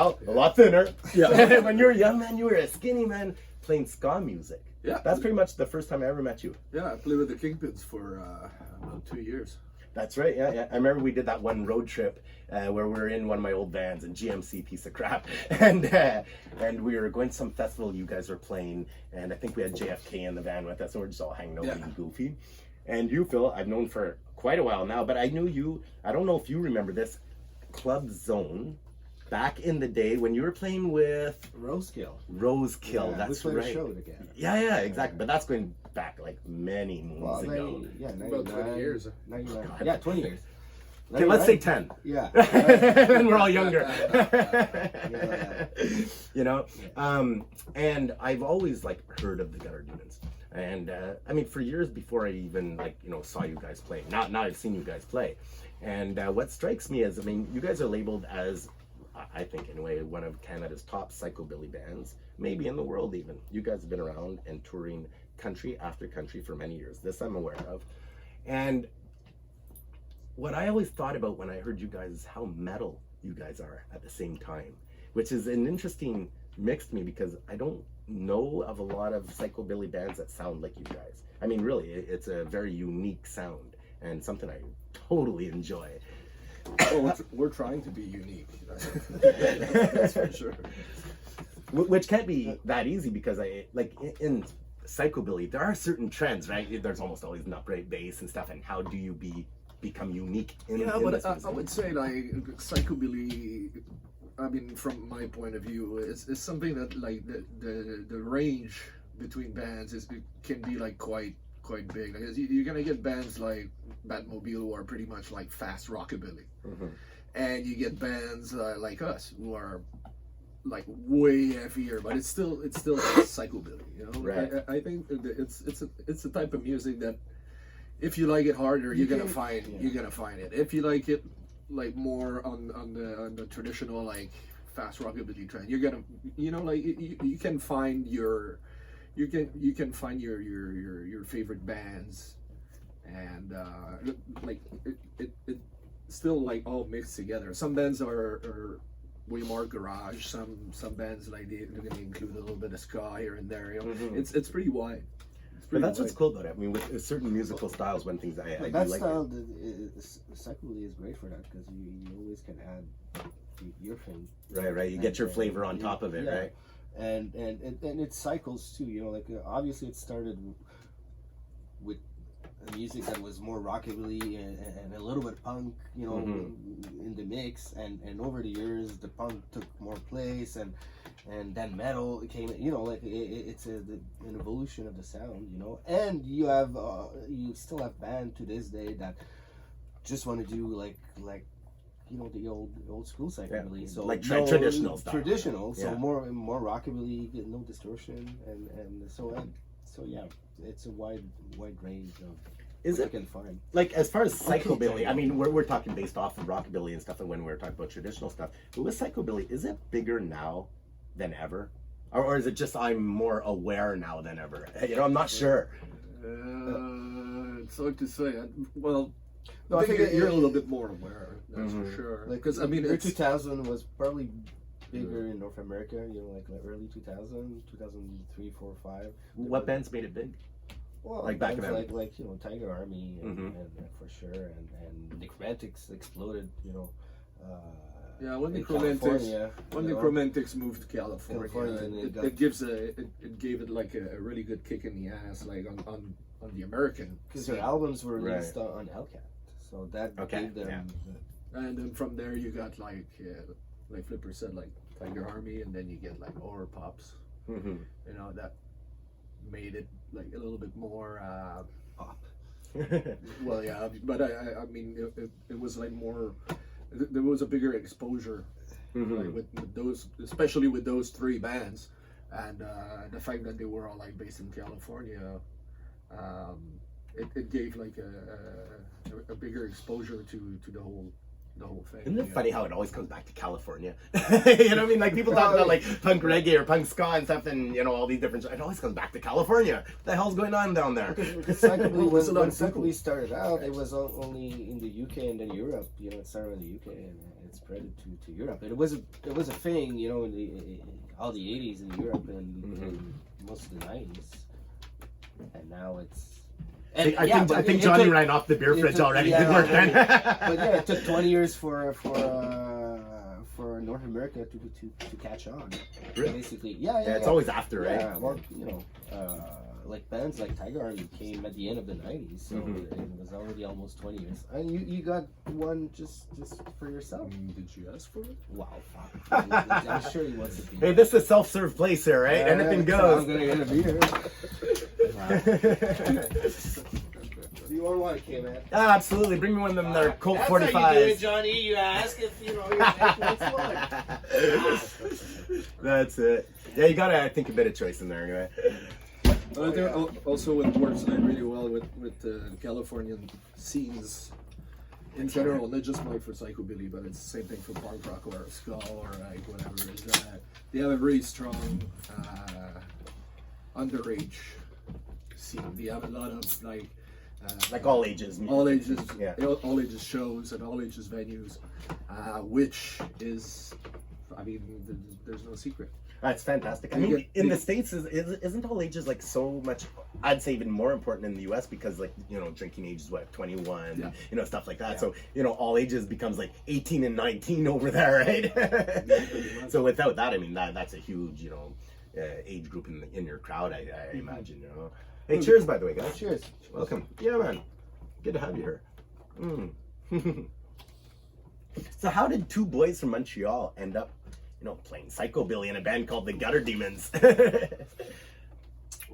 now, a lot thinner. Yeah. When you were a young man, you were a skinny man playing ska music. Yeah. That's pretty much the first time I ever met you. Yeah, I played with the Kingpins for about 2 years. That's right, yeah. I remember we did that one road trip where we were in one of my old vans, and GMC piece of crap, and we were going to some festival you guys were playing, and I think we had JFK in the van with us, and we're just all hanging out being goofy. And you, Phil, I've known for quite a while now, but I knew you, I don't know if you remember this, Club Zone, back in the day when you were playing with Rosekill. Rosekill, that's we right. a show together. Yeah, exactly. But that's going back like many moons ago. About 20 years. 99. Yeah, 20 years. Okay, let's say 10. Yeah. And we're all younger. You know? And I've always like heard of the Gutter Demons. And I mean, for years before I even saw you guys play. Now I've seen you guys play. And what strikes me is, I mean, you guys are labeled as, I think anyway, one of Canada's top psychobilly bands, maybe in the world even. You guys have been around and touring country after country for many years. This I'm aware of. And what I always thought about when I heard you guys is how metal you guys are at the same time, which is an interesting mix to me because I don't know of a lot of psychobilly bands that sound like you guys. I mean, really, it's a very unique sound and something I totally enjoy. Well, we're trying to be unique. That's for sure. Which can't be that easy because in psychobilly, there are certain trends, right? There's almost always an upright bass and stuff. And how do you become unique in this music? I would say like psychobilly, I mean, from my point of view, is something that like the range between bands can be like quite big. Like, you're gonna get bands like Batmobile who are pretty much like fast rockabilly, and you get bands like us who are like way heavier, but it's still psychobilly. You know, right? I think it's a type of music that if you like it harder, you're gonna find it. If you like it like more on the traditional like fast rockabilly trend, you're gonna you can find your favorite bands, and like it still like all mixed together. Some bands are way more garage. Some bands like they're gonna include a little bit of ska here and there. You know, it's pretty wide. But that's what's cool about it. I mean, with certain musical styles, one thing I do that like style, psychobilly is great for that because you always can add your thing. Right. You get your flavor on top of it, right? And it cycles too. You know, like obviously it started with music that was more rockabilly and a little bit of punk, you know, in the mix. And over the years, the punk took more place, and then metal came. You know, like it's an evolution of the sound. You know, and you still have bands to this day that just want to do like you know, the old school psychobilly, so like traditional style. Traditional, so more rockabilly, no distortion, and so yeah, it's a wide range of what you can find. Like as far as psychobilly, I mean, we're talking based off of rockabilly and stuff, and when we're talking about traditional stuff, but with psychobilly, is it bigger now than ever, or is it just I'm more aware now than ever? You know, I'm not sure. It's hard to say. Well. No, I think you're a little bit more aware, that's for sure. Because I mean, 2000 was probably bigger in North America. You know, like early 2000, 2003, 4, 5. What bands made it big? Well, like back then, like you know, Tiger Army, and for sure, and the Romantics exploded. You know. When the Romantics moved to California, it gave it like a really good kick in the ass, like on the American. Because their albums were released on Hellcat. So that gave them, and then from there you got like Flipper said, like Tiger Army, and then you get like Horror Pops. You know, that made it like a little bit more pop. Well, yeah, but I mean it was like more. There was a bigger exposure, like with those, especially with those three bands, and the fact that they were all like based in California. It gave like a bigger exposure to the whole the whole thing. Isn't it funny how it always comes back to California? You know what I mean? Like people talk about like punk reggae or punk ska and stuff, and you know all these different. It always comes back to California. What the hell's going on down there? Because psychobilly, when psychobilly started out, it was only in the UK and then Europe. You know, it started in the UK and it spread to Europe. And it was a thing, you know, in all the 80s in Europe and most of the 90s. And now it's. And, I think Johnny ran off the beer fridge already. Yeah, Good work, then. But yeah, it took 20 years for North America to catch on. Really? Basically, Yeah, it's always after, right? Yeah, well, you know, like bands like Tiger Army came at the end of the 90s, so it was already almost 20 years. And you got one just for yourself. Did you ask for it? Wow, fuck. I'm sure he wants to be. Hey, this is a self-serve place here, right? Anything goes. I'm gonna get a beer. Do you want one, K-Man? Absolutely. Bring me one of them. They're Colt 45s. That's how you do it, Johnny. You ask if you know you're one. That's it. Yeah, you gotta, I think, a bit of choice in there anyway. I think also it works really well with the Californian scenes in general, not just like for psychobilly, but it's the same thing for punk rock or ska or like whatever. They have a really strong underage scene. They have a lot of like all ages. all ages, Yeah. all ages shows and all ages venues, which is, I mean, there's no secret. That's fantastic. I mean, in the States, isn't all ages like so much, I'd say even more important in the US because like, you know, drinking age is what, 21, Yeah. you know, stuff like that. Yeah. So, you know, all ages becomes like 18 and 19 over there, right? So without that, I mean, that's a huge, you know, age group in your crowd, I imagine, you know. Hey, cheers, by the way, guys. Cheers. Welcome. Yeah, man. Good to have you here. So how did two boys from Montreal end up, you know, playing psychobilly in a band called the Gutter Demons?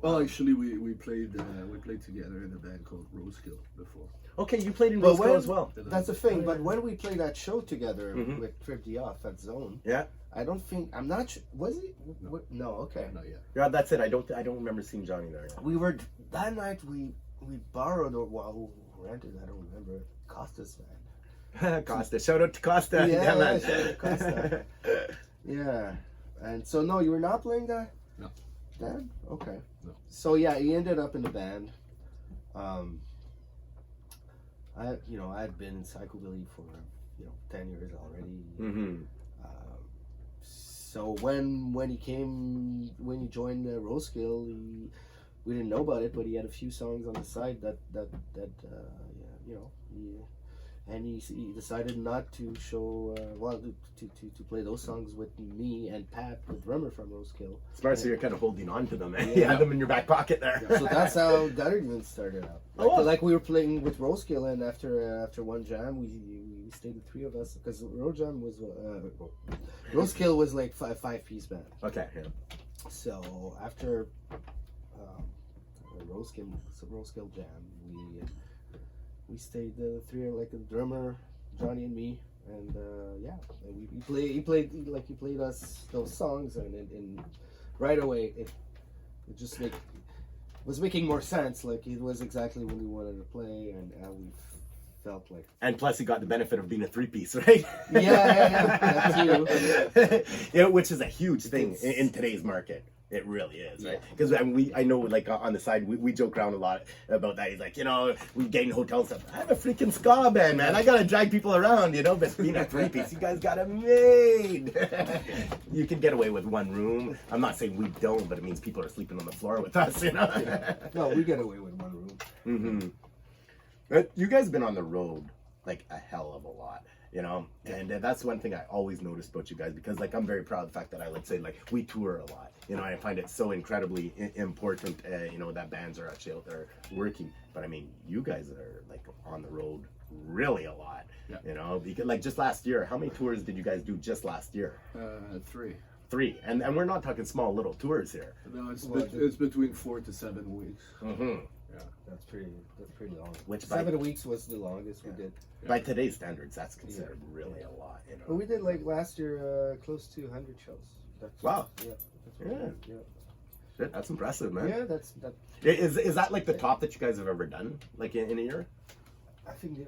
Well, actually, we played together in a band called Rosekill before. Okay, you played in But Roscoe when- as well. That's the thing, but when we played that show together Mhm. with Trip D Off at Zone, Yeah, I'm not sure, was it? No, okay. Not yet. yeah, that's it. I don't remember seeing Johnny there. We were, that night we borrowed or rented, I don't remember, Costa's van. Costa, shout out to Costa. Yeah, man. shout out to Costa. Yeah, and so no, you were not playing that? No. Then? Okay. No. So yeah, he ended up in the band. I had been in psychobilly for 10 years already. Mm-hmm. So when he joined Rosekill, we didn't know about it, but he had a few songs on the side that he decided not to show to play those songs with me and Pat, the drummer from Rosekill. Smart, so you're kind of holding on to them, eh? Yeah. You had them in your back pocket there. So that's how Gutter Demons started out. Like we were playing with Rosekill, and after one jam, we stayed the three of us because Rosekill was like five-piece band. Okay, yeah. So after Rosekill jam, we stayed the three, like the drummer, Johnny and me, and he played us those songs, and right away it just was making more sense. Like it was exactly what we wanted to play, and we felt like. And plus, you got the benefit of being a three-piece, right? Yeah, that too. Yeah, which is a huge thing in today's market. It really is, right? Because I know, like on the side, we joke around a lot about that. He's like, we get in hotels stuff. I have a freaking ska band, man. I gotta drag people around, But being a three-piece, you guys got it made. You can get away with one room. I'm not saying we don't, but it means people are sleeping on the floor with us, Yeah. No, we get away with one room. Mm-hmm. But you guys have been on the road like a hell of a lot. And that's one thing I always noticed about you guys, because like I'm very proud of the fact that we tour a lot, I find it so incredibly important, that bands are actually out there working. But I mean, you guys are like on the road really a lot, because like just last year, how many tours did you guys do just last year? 3. And we're not talking small little tours here. No, it's between 4 to 7 weeks. Mm-hmm. Yeah, that's pretty long. Which 7 weeks was the longest we did. By today's standards, that's considered really a lot. But we did like last year close to 100 shows. Wow. Yeah. Shit, that's impressive, man. Yeah, that's that. Is that like the top that you guys have ever done, like in a year? I think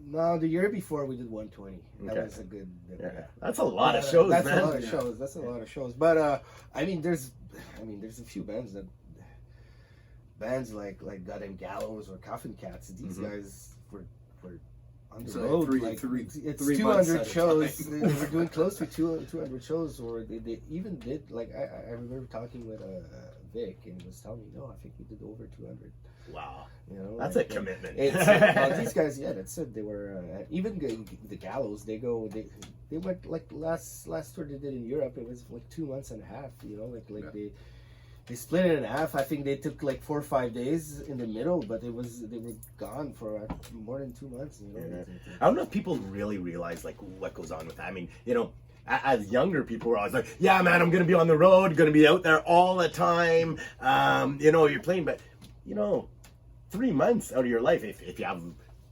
No, the year before we did 120. That Okay. was a good. Yeah. That's a lot of shows, That's man. a lot of shows. That's a lot of shows. But I mean, there's a few bands like Goddamn Gallows or Coffin Cats. These guys were on the So road. It's 3 months 200 at a shows. time. They were doing close to 200 shows, or they even did like I remember talking with Vic, and he was telling me, no, I think we did over 200. Wow. You know, That's like, a commitment. Well, these guys, yeah, that's it. They were even the Gallows. They went like last tour they did in Europe. It was like 2 months and a half. You know, Yeah. they split it in half. I think they took like 4 or 5 days in the middle, but they were gone for more than 2 months. You know, Yeah. I don't know if people really realize like what goes on with that. I mean, you know, as younger people were always like, yeah, man, I'm going to be on the road, going to be out there all the time. You know, you're playing, but you know, 3 months out of your life, if you have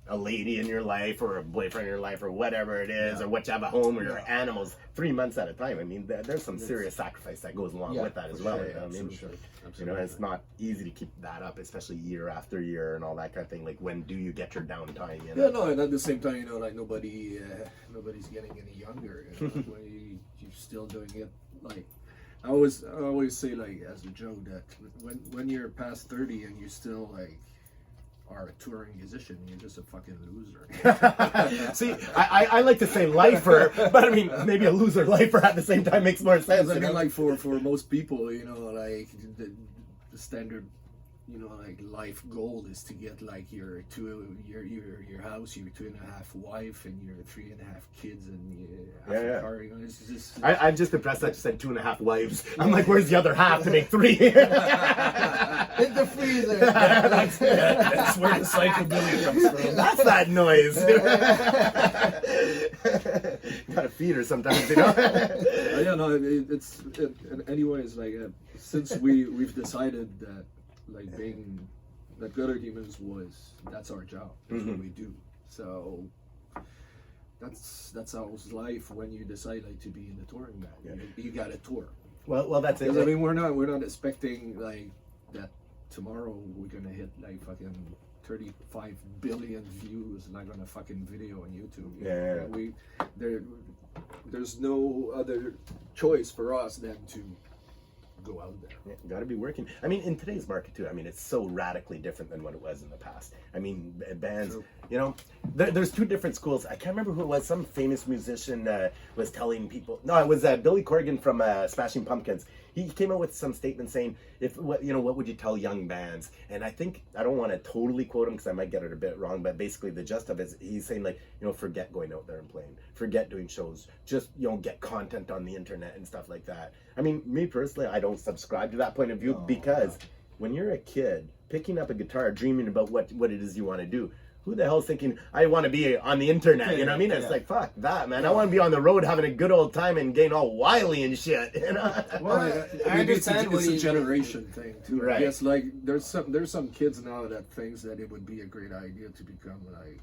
a lady in your life or a boyfriend in your life or whatever it is, or what you have at home or your animals, 3 months at a time. I mean, there's some serious sacrifice that goes along with that as well. Sure, You know what I mean? absolutely. You know, it's not easy to keep that up, especially year after year and all that kind of thing. Like, when do you get your downtime? You know? Yeah, no, and at the same time, you know, like nobody's getting any younger. You know, when you're still doing it. Like I always say, like as a joke, that when you're past 30 and you still like are a touring musician, you're just a fucking loser. See, I like to say lifer, but I mean, maybe a loser lifer at the same time makes more sense. I You mean, know? like for most people, you know, like the standard, you know, like life goal is to get like your house, your 2.5 wife, and your 3.5 kids, and Yeah. car. You know, it's just. I'm just impressed that you said 2.5 wives. I'm like, where's the other half to make 3? In the freezer. That's where the psychobilly comes from. That's that noise. Gotta feed her sometimes, you know. Yeah, no, anyways, like since we've decided that like being that Gutter Demons that's our job, that's what we do. So that's how it's life when you decide like to be in the touring band. You got to tour. Well, that's it. Because I mean, we're not expecting like that tomorrow we're gonna hit like fucking 35 billion views like on a fucking video on YouTube. You know? There's no other choice for us than to go out there. Yeah, gotta be working. I mean, in today's market too, I mean, it's so radically different than what it was in the past. I mean, bands, True. you know, there's two different schools. I can't remember who it was. Some famous musician was telling people, no, it was Billy Corgan from Smashing Pumpkins. He came out with some statement saying, what would you tell young bands? And I think, I don't want to totally quote him because I might get it a bit wrong, but basically the gist of it is he's saying like, you know, forget going out there and playing, forget doing shows, just, you know, get content on the internet and stuff like that. I mean, me personally, I don't subscribe to that point of view because when you're a kid picking up a guitar, dreaming about what it is you want to do, who the hell's thinking I want to be on the internet? You know what I mean? It's like, fuck that, man. I want to be on the road having a good old time and getting all wily and shit. You know? Well, I understand it's a what generation thing too. Right. Yes, like there's some kids now that thinks that it would be a great idea to become like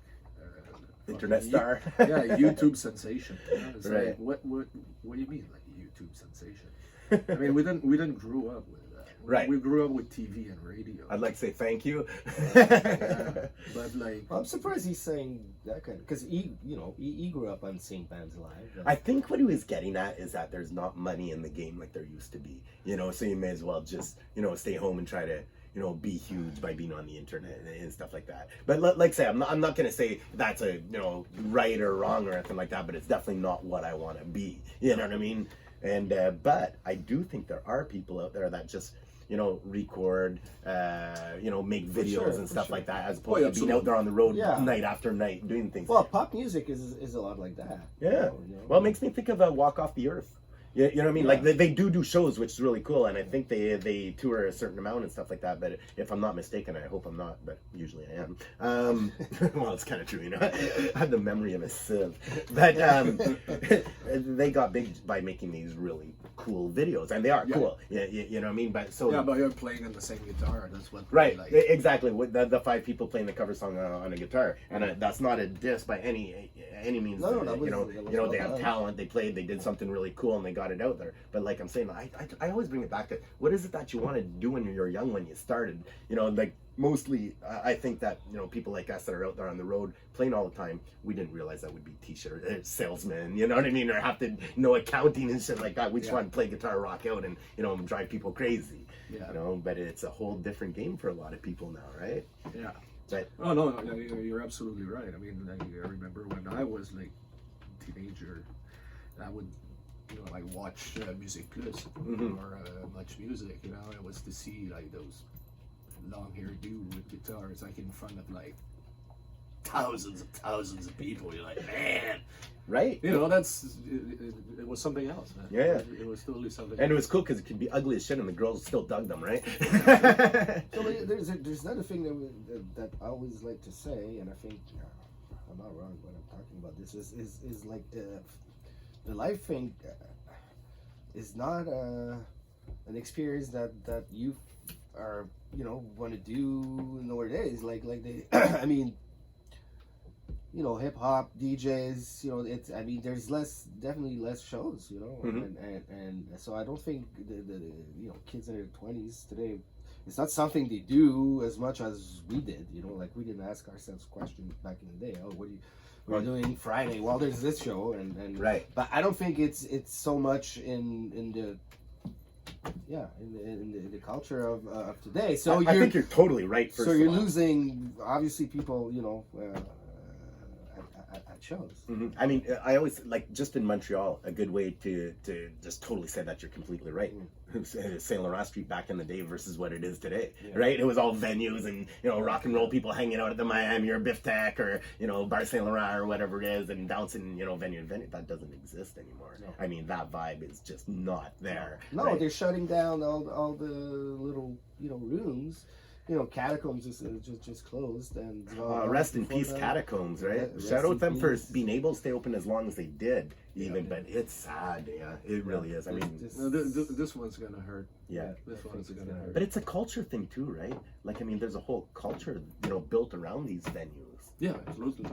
Internet star. Yeah, YouTube sensation. You know? It's Right. like what do you mean like YouTube sensation? I mean, we didn't grow up with that. Right. We grew up with TV and radio. I'd like to say thank you. Yeah, but like I'm surprised he's saying that kind of, because he grew up on seeing bands live. I think what he was getting at is that there's not money in the game like there used to be. You know, so you may as well just, you know, stay home and try to, you know, be huge by being on the internet and stuff like that. But like I say, I'm not going to say that's a, you know, right or wrong or anything like that, but it's definitely not what I want to be. You know what I mean? And, but I do think there are people out there that just, you know, record, you know, make videos and stuff like that, as opposed to being out there on the road night after night doing things. Well, pop music is a lot like that. Yeah. You know? Well, it makes me think of Walk Off the Earth. You know what I mean? Like they do shows, which is really cool, and I think they tour a certain amount and stuff like that. But if I'm not mistaken, I hope I'm not, but usually I am. Well, it's kind of true, you know. I have the memory of a sieve. But they got big by making these really cool videos, and they are cool. Yeah, you know what I mean. But you're playing on the same guitar. That's what right, like. exactly. With the 5 people playing the cover song on a guitar, and that's not a diss by any means. No, you know, they have talent. They played. They did something really cool, and they got got it out there. But like I'm saying, I always bring it back to what is it that you wanted to do when you were young, when you started? You know, like mostly I think that, you know, people like us that are out there on the road playing all the time, we didn't realize that would be t-shirt salesmen, you know what I mean, or have to know accounting and shit like that. We just want to play guitar, rock out, and, you know, drive people crazy. You know, but it's a whole different game for a lot of people now, right? Yeah. But, oh no, you're absolutely right. I mean, I remember when I was like teenager, I would, you know, like watch Music Plus or Much Music. You know, it was to see like those long-haired dude with guitars, like in front of like thousands of people. You're like, man, right? You know, it was something else, man. Yeah, it was totally something. And it was cool because it could be ugly as shit, and the girls still dug them, right? So there's another thing that I always like to say, and I think I'm not wrong when I'm talking about this. Is like the life thing is not an experience that you are, you know, want to do nowadays. Like they, I mean, you know, hip hop DJs, you know, it's, I mean, there's definitely less shows, you know, and so I don't think the you know, kids in their 20s today, it's not something they do as much as we did, you know, like we didn't ask ourselves questions back in the day. Oh, what are you doing Friday? Well, there's this show, and right. But I don't think it's so much in the in the culture of today. So I think you're totally right. So you're losing, obviously, people, you know, at shows. I mean, I always, like, just in Montreal, a good way to just totally say that you're completely right. Saint Laurent Street back in the day versus what it is today, right? It was all venues and, you know, rock and roll people hanging out at the Miami or Biff Tech or, you know, Bar Saint Laurent or whatever it is, and bouncing, you know, venue to venue. That doesn't exist anymore. No. I mean, that vibe is just not there. No, right? They're shutting down all the little, you know, rooms. You know, Catacombs just closed, and rest in peace, Catacombs, right? Shout out them for being able to stay open as long as they did, even. But it's sad, it really is. I mean, this one's gonna hurt. Yeah, this one's gonna hurt. But it's a culture thing too, right? Like, I mean, there's a whole culture, you know, built around these venues. Yeah, absolutely.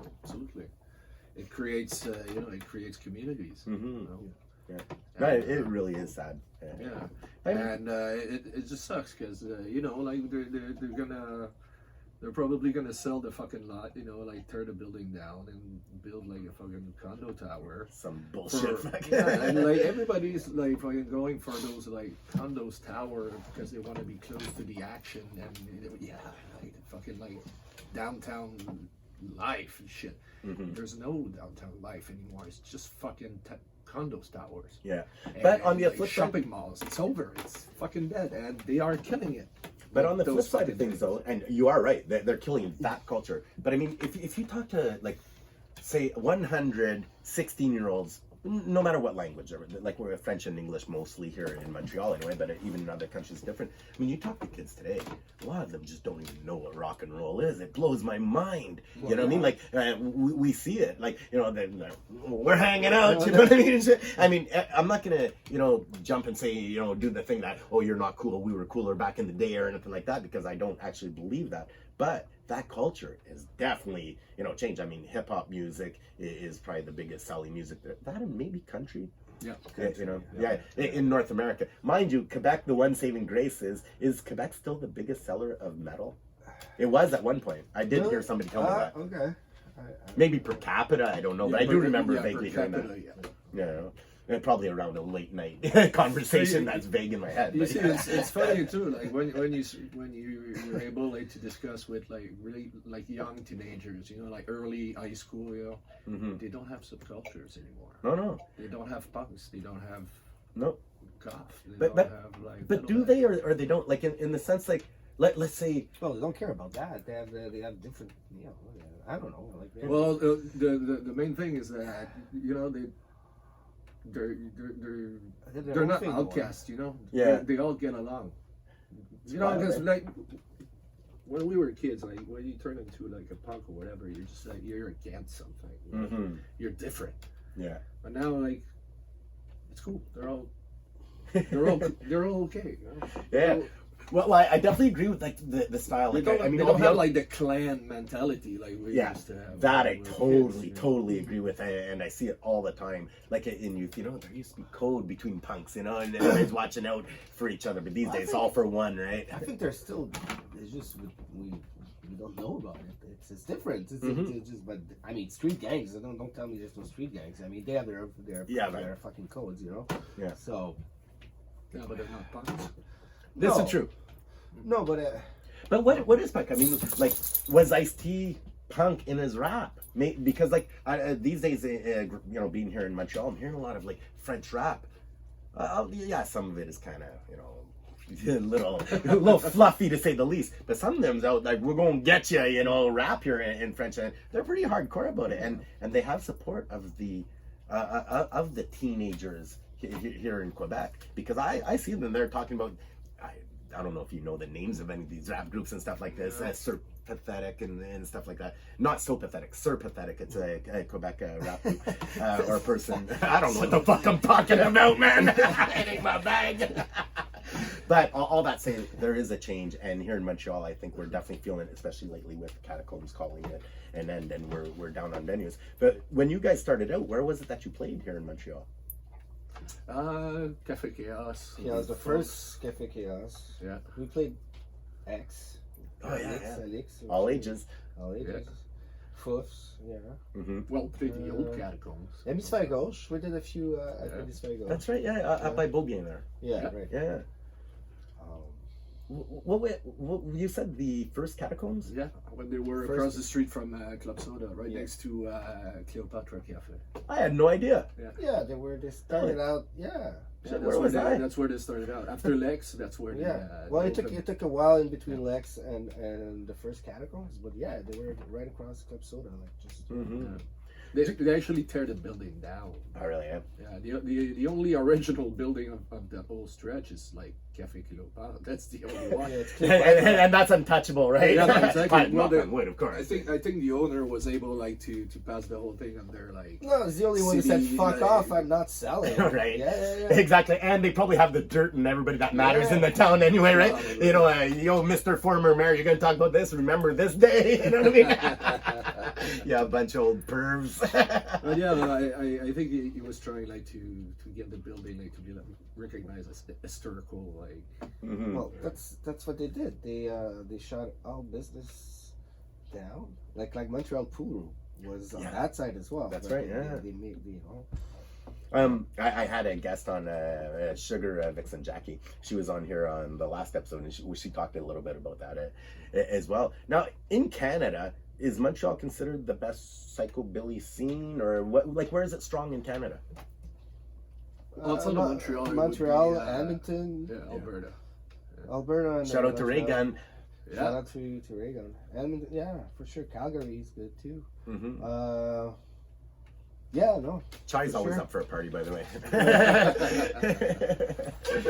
It creates, you know, it creates communities. You know? Yeah, right. It really is sad. Yeah, and it just sucks because you know, like they're probably gonna sell the fucking lot, you know, like tear the building down and build like a fucking condo tower. Some bullshit. And like everybody's like fucking going for those like condos tower because they want to be close to the action and like fucking like downtown life and shit. There's no downtown life anymore. It's just fucking condos towers. Yeah, but on the like flip shopping side, malls, it's over. It's fucking dead, and they are killing it. But on the flip side of things, though, and you are right, they're killing that culture. But I mean, if you talk to, like, say 100 16-year-olds, no matter what language, like we're French and English mostly here in Montreal anyway, but even in other countries different. I mean, you talk to kids today, a lot of them just don't even know what rock and roll is. It blows my mind. Well, you know what I mean? Like, we see it, like, you know, we're hanging out, you know what I mean? I mean, I'm not gonna, you know, jump and say, you know, do the thing that, oh, you're not cool, we were cooler back in the day or anything like that, because I don't actually believe that. But that culture is definitely, you know, changed. I mean, hip hop music is probably the biggest selling music there. That and maybe country. Yeah, you know, in North America, mind you, Quebec, the one saving grace is Quebec still the biggest seller of metal? It was at one point. I did hear somebody tell me that. Okay. Maybe per capita, I don't know, but I do remember vaguely hearing that. Yeah. Probably around a late night conversation that's vague in my head. You see, it's funny too. Like when you're able like to discuss with like really like young teenagers, you know, like early high school, you know, they don't have subcultures anymore. No. They don't have punks. They don't have goth. But do they or they don't, like in the sense, like let's say, well, they don't care about that. They have different, you know, I don't know. Like, well, the main thing is that, you know, they're not outcasts, you know. Yeah, they all get along. You know, because like when we were kids, like when you turn into like a punk or whatever, you're just like you're against something. You know? You're different. Yeah. But now, like, it's cool. They're all okay. You know? Yeah. Well, I definitely agree with like the style. They Like, don't, they all don't the have other- like the clan mentality like we Yeah, used to have. that when I we were totally, kids, totally agree with, and I see it all the time. Like in youth, there used to be code between punks, and everybody's watching out for each other. But these days, it's all for one, right? I think there's still. It's just we don't know about it. It's different. It's just, but I mean, street gangs. Don't tell me there's no street gangs. I mean, they have their right. fucking codes, Yeah. So. Yeah, but they're not punks. This No. is true. No, but. But what is punk? I mean, like, was Ice-T punk in his rap? Because like these days, being here in Montreal, I'm hearing a lot of like French rap. Yeah, some of it is kind of a little fluffy to say the least. But some of them's out like we're gonna get you, rap here in French, and they're pretty hardcore about it, and they have support of the teenagers here in Quebec, because I see them. They're talking about. I don't know if you know the names of any of these rap groups and stuff like this. Sir Pathetic and stuff like that. Not so pathetic. Sir Pathetic. It's a Quebec rap group or person. I don't know what the fuck I'm talking about, man. It ain't my bag. But all that saying, there is a change, and here in Montreal, I think we're definitely feeling it, especially lately with Catacombs calling it, and then we're down on venues. But when you guys started out, where was it that you played here in Montreal? Cafe Chaos. Yeah, it was the first Cafe Chaos. Yeah. We played X. Oh, yeah. Alex, All ages. All ages. Foufs, yeah. Mm-hmm. Well, played the old Catacombs. Hémisphère Gauche. We did a few at Hémisphère Gauche. That's right. Yeah, up by Beaubien there. Yeah, Yeah. right. Yeah. What you said the first Catacombs? Yeah, when they were First- across the street from Club Soda, right Yeah. next to Cleopatra Cafe. I had no idea. Yeah, they started out. Yeah. Shit, that's where was I? That's where they started out. After Lex, that's where Yeah. they, Well, they it opened. took a while in between Lex and the first Catacombs, but yeah, they were right across Club Soda, like just. Mm-hmm. They actually tear the building down. I really am. Yeah, the only original building of that whole stretch is like Cafe Cleopatra. That's the only one. Yeah, it's And that's untouchable, right? Yeah, exactly. But Well, knock on wood, of course. I think the owner was able like to pass the whole thing on their like. No, it's the only one that said City, "fuck like- off, I'm not selling." Right. Yeah. Exactly, and they probably have the dirt and everybody that matters Yeah. in the town anyway, right? Probably. Mr. Former Mayor, you're gonna talk about this. Remember this day? You know what I mean? Yeah, a bunch of old pervs. But yeah, but I think he was trying like to get the building like to be like, recognized as historical like. Mhm. Well, that's what they did. They shut all business down. Like Montreal Pool Room was on Yeah. that side as well. That's but right, yeah. They made I had a guest on Sugar Vixen Jackie. She was on here on the last episode, and she talked a little bit about that as well. Now, in Canada, is Montreal considered the best psychobilly scene, or what? Like, where is it strong in Canada? Outside of Montreal, it would Montreal, be, Edmonton, Yeah, Alberta. Alberta. And Shout out to Ray Montreal. Gun. Yeah. Shout out to Ray Gun. Edmonton, yeah, for sure. Calgary is good too. Mm-hmm. Yeah, no, Chai's for always sure. up for a party, by the way.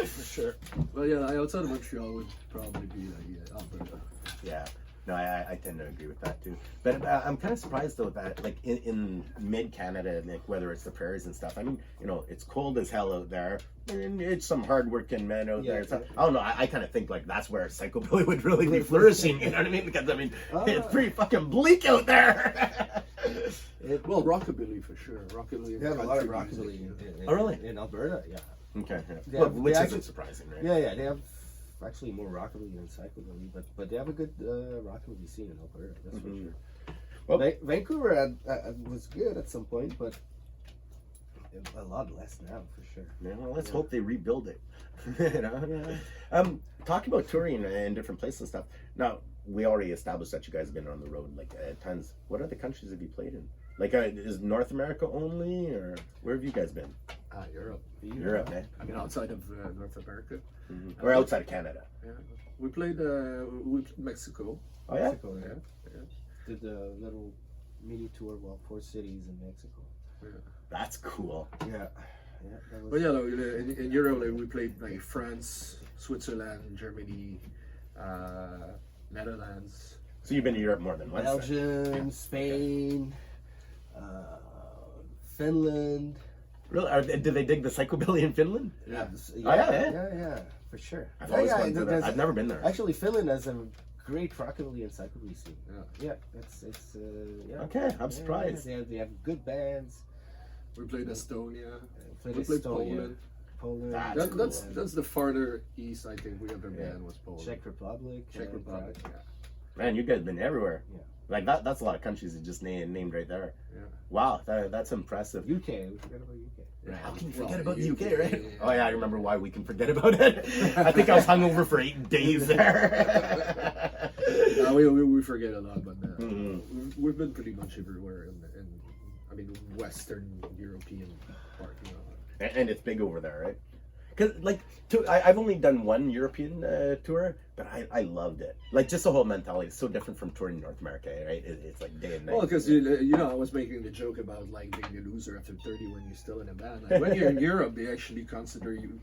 for sure. Well, yeah, outside of Montreal would probably be like Alberta. Yeah. No, I tend to agree with that too. But I'm kind of surprised though that like in mid Canada, like whether it's the prairies and stuff. I mean, it's cold as hell out there, and it's some hardworking men out there. So, I don't know. I kind of think like that's where psychobilly would really be flourishing. You know what I mean? Because I mean, it's pretty fucking bleak out there. Well, rockabilly for sure. Rockabilly. They have a lot of country rockabilly music, Oh, really? in Alberta. Yeah. Okay. Yeah, Well, which they isn't actually- surprising, right? Yeah. They have actually more rockabilly than psychobilly, but they have a good rockabilly scene in Alberta. That's for sure. Well- Vancouver was good at some point, but a lot less now for sure. Yeah, well, let's hope they rebuild it. You know? Talking about touring in different places and stuff. Now, we already established that you guys have been on the road like tons. What other countries have you played in? Like, is North America only, or where have you guys been? Europe. Europe, eh? I mean, outside of North America. Or outside of Canada? Yeah. We played Mexico. Oh yeah. Mexico, yeah. Yeah. Did a little mini tour, 4 cities in Mexico. That's cool. Yeah. That was, But yeah, like, in Europe, like, we played like France, Switzerland, Germany, Netherlands. So you've been to Europe more than once. then. Belgium, Spain, Finland. Really? Do they dig the psychobilly in Finland? Yeah. Yeah, for sure. I've always Yeah, wanted to do that. there's- I've never been there. Actually, Finland has a great rockabilly and psychobilly scene. Yeah. Yeah, it's yeah. Okay, I'm surprised. They have good bands. We played Estonia. Played We played Estonia, Poland. That's cool. That's the farther east I think we ever been was Poland. Czech Republic. Czech Republic. Yeah. Man, you guys been everywhere. Yeah. Like that's a lot of countries you just named right there. Yeah. Wow, that's impressive. UK. We forgot about UK. Yeah. How can you Well, forget about the UK, right? yeah. Oh yeah, I remember why we can forget about it. I think I was hungover for 8 days there. We forget a lot, but we've been pretty much everywhere in I mean Western European part, you know. And it's big over there, right? Because like, I've only done one European tour, but I loved it. Like just the whole mentality is so different from touring North America, right? It's like day and night. Well, because you know, I was making the joke about like being a loser after 30 when you're still in a band. Like, when you're in Europe, they actually consider you.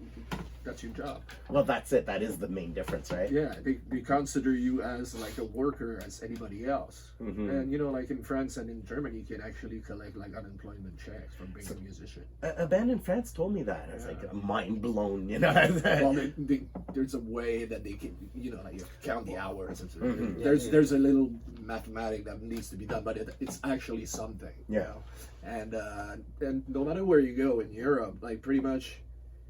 That's your job. Well, that's it. That is the main difference, right? Yeah, they consider you as like a worker as anybody else. Mhm. And you know, like in France and in Germany, you can actually collect like unemployment checks from being a musician. A band in France told me that. I was like mind blown, you know. Well, there's a way that they can, you know, like you count the hours. Mhm. There's a little mathematic that needs to be done, but it's actually something. Yeah. You know? And no matter where you go in Europe, like pretty much,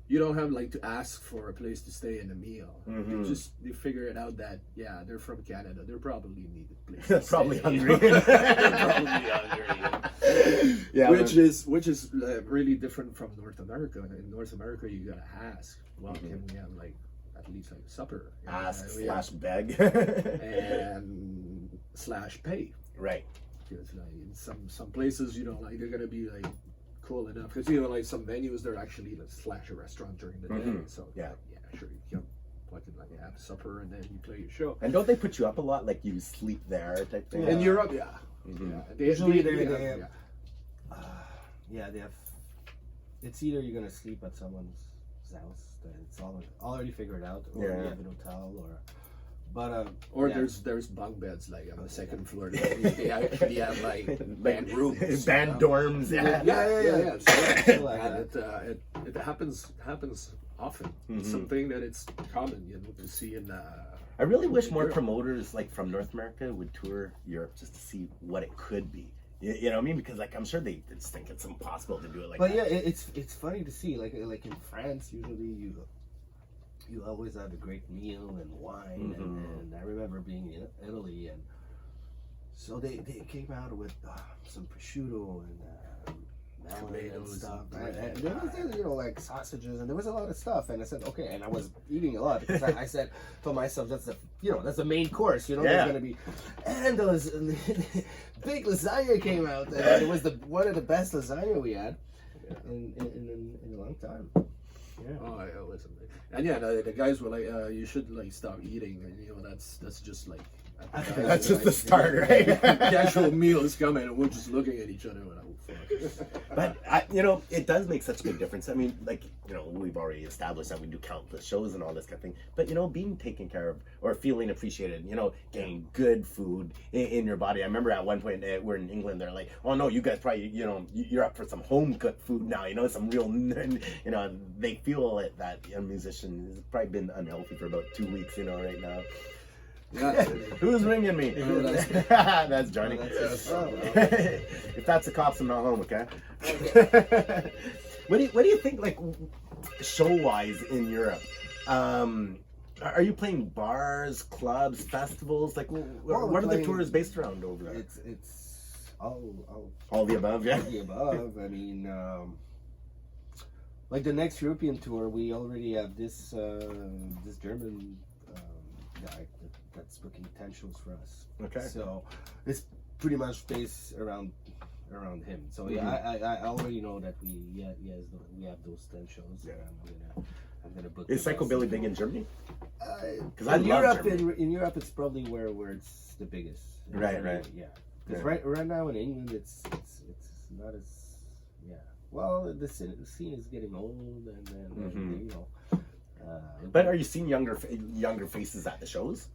you don't have like to ask for a place to stay and a meal. Mhm. They figure it out that they're from Canada. They're probably need a place. They're to probably stay. hungry. They're probably hungry. Yeah, which is really different from North America. In North America, you gotta ask. Well, can we have like at least like supper? You know, ask we slash beg. and slash pay. Right. Because like in some places, you know, like they're gonna be like cool enough. Because you know, like some venues, they're actually like slash a restaurant during the day. Mhm. So Yeah. like, yeah, sure, you can fucking like have supper and then you play your show. And don't they put you up a lot? Like you sleep there type thing? In Europe, yeah. Mhm. Yeah. Usually they they have, have- Yeah, they have. It's either you're gonna sleep at someone's house that it's already figured out, or Yeah. you have an hotel, but Or yeah. there's bunk beds like on the second floor. They actually have like band rooms, band you know? dorms. Yeah. Yeah. Still like And that. it happens often. It's Mhm. something that it's common, you know, to see in. I really wish in more Europe. promoters like from North America would tour Europe just to see what it could be. You know what I mean? Because like I'm sure they just think it's impossible to do it like But that. yeah, it's funny to see like in France usually you always have a great meal and wine Mhm. and I remember being in Italy and so they came out with some prosciutto and melon and Tomatoes stuff and and there was you know like sausages and there was a lot of stuff and I said okay and I was eating a lot because I said told myself that's the main course you know Yeah. there's gonna be and those big lasagna came out and it was one of the best lasagna we had in a long time. Yeah. Oh, listen, and yeah, the guys were like, "You should like stop eating," and you know that's just like. That's just the start, right? The actual meal is coming, and we're just looking at each other and like, oh, fuck. But you know, it does make such a big difference. I mean, like you know, we've already established that we do countless shows and all this kind of thing. But you know, being taken care of or feeling appreciated, you know, getting good food in your body. I remember at one point we're in England. They're like, "Oh no, you guys probably you're up for some home cooked food now. You know, some real you know." They feel it that a musician has probably been unhealthy for about 2 weeks. You know, right now. Yeah. Who's ringing me? Oh, that's- That's Johnny. Oh, If that's the cops, I'm not home. Okay. What do you think? Like show wise in Europe, are you playing bars, clubs, festivals? Like what are the tours based around over there? It's all All the above, yeah. the above. I mean, like the next European tour, we already have this German guy that's booking 10 shows for us. Okay. So it's pretty much based around him. So yeah, I already know that we have those 10 shows. Yeah. And I'm gonna book. Is the rest psychobilly of big them. in Germany? Because I in love Europe, Germany. in Europe, it's probably where it's the biggest. Right. Yeah. Because Yeah. right now in England, it's not as Well, the scene is getting old, and then Mhm. you know. But are you seeing younger faces at the shows?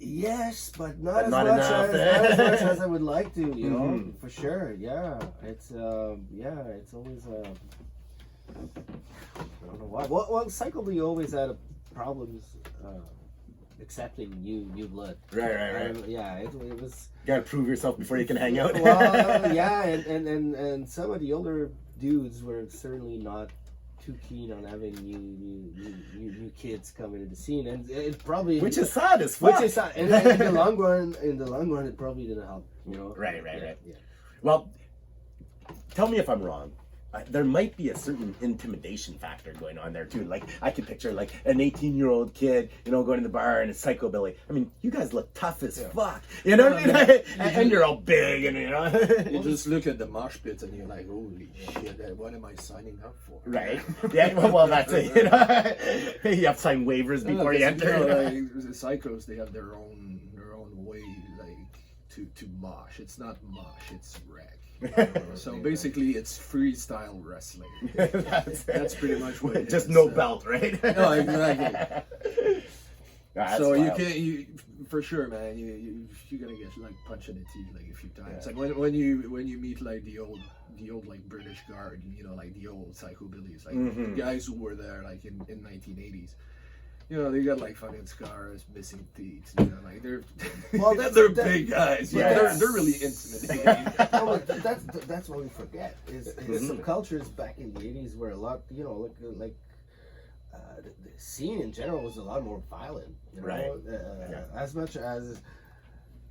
Yes, but not as not much enough. as not as much as I would like to. You know, Mhm. for sure. Yeah, it's always. I don't know why. Well, psychobilly always had problems accepting new blood. Right. Yeah, it was. You gotta prove yourself before you can hang out. Well, yeah, and some of the older dudes were certainly not too keen on having new kids coming into the scene, and it probably Which is sad as fuck. which is sad. And in the long run, it probably didn't help. You know. Right. Yeah. Well, tell me if I'm wrong. There might be a certain intimidation factor going on there too. Like I can picture like an 18-year-old kid, you know, going to the bar and it's psychobilly. I mean, you guys look tough as fuck, you know what I mean? And you're all big, and you know. You just look at the mosh pits and you're like, holy shit, what am I signing up for? Right. Yeah. Well, that's it. You know, you have to sign waivers before you enter. You know, like, the psychos, they have their own way, like to mosh. It's not mosh, it's rag. So basically, it's freestyle wrestling. That's pretty much what it Just is. no belt, right? No, exactly. That's So you wild. can't, for sure, man. You're gonna get like punched in the teeth like a few times. Like when you meet like the old like British Guard, you know, like the old psychobillies, like Mhm. the guys who were there like in 1980s. You know, they got like fucking scars, missing teeth. You know, like they're Well, they're big guys. Yeah, Yes. they're really intimidating. No, but that's what we forget is some cultures back in the 80s were a lot, you know, like the scene in general was a lot more violent, you know? Right. As much as,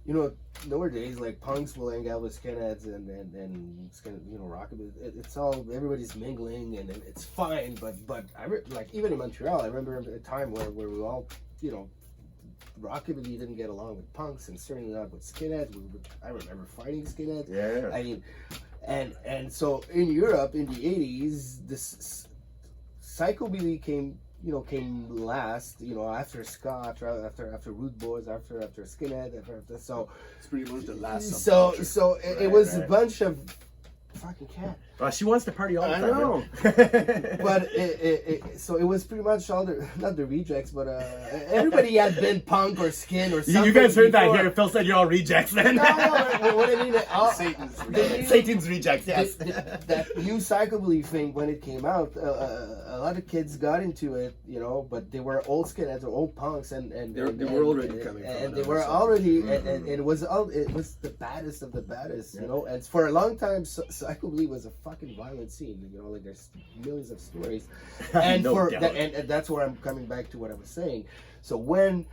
you know, nowadays like punks will hang out with skinheads and skin, you know, rockabilly. It's all, everybody's mingling and it's fine, but like even in Montreal, I remember a time where we all, you know, rockabilly didn't get along with punks and certainly not with skinheads. I remember fighting skinheads. Yeah. I mean, and so in Europe in the 80s, this psychobilly came last, you know, after ska, after Rude Boys, after Skinhead, after so It's pretty much the last. so subculture. so it was a bunch of fucking cat. She wants to party all the I time. know. Right? But so it was pretty much all the, not the rejects, but everybody had been punk or skin or something. You guys heard that before. here. Phil said you're all rejects then. No, what I mean, Satan's rejects, yes. That new psychobilly thing, when it came out, a lot of kids got into it, you know, but they were old skinheads or old punks, and They were already coming from and they another were side. already, and it was the baddest of the baddest, you know. And for a long time, psychobilly was a fucking violent scene, you know, like there's millions of stories, and No doubt. and that's where I'm coming back to what I was saying. So when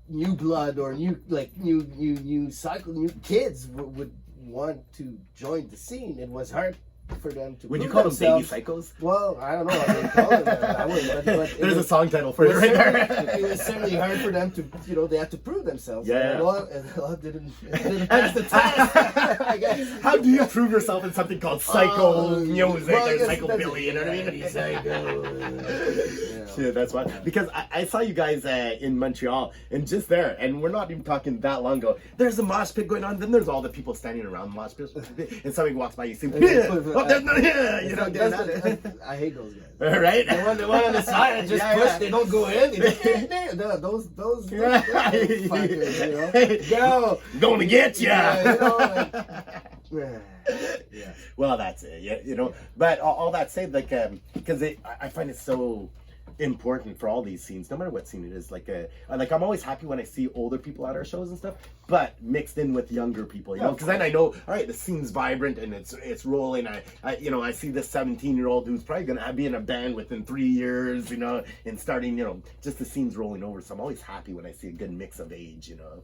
new blood or new kids would want to join the scene, it was hard for them to. Would you prove call them baby themselves. psychos? Well, I don't know what they call them. I would, but There's a song title for it right there. It was certainly hard for them to, you know, they had to prove themselves. Yeah. And a lot didn't pass the test, I guess. How do you prove yourself in something called psycho music well, I or guess psychobilly? You know what I mean? Shit, that's why. Because I saw you guys in Montreal, and just there, and we're not even talking that long ago. There's a mosh pit going on. Then there's all the people standing around the mosh pit, and somebody walks by. You see, oh, there's no, you know, getting at it. I hate those guys. Right? The one on the side, just Yeah, push. yeah. They don't go in. Those fuckers, you know. Go. Gonna get ya. Yeah, you know, yeah. Well, that's it. Yeah, you know. But all that said, like, because I find it so important for all these scenes, no matter what scene it is. Like I'm always happy when I see older people at our shows and stuff, but mixed in with younger people, you know, because then I know, all right, the scene's vibrant and it's rolling. I you know, I see this 17-year-old who's probably gonna be in a band within 3 years, you know, and starting, you know, just the scene's rolling over. So I'm always happy when I see a good mix of age, you know.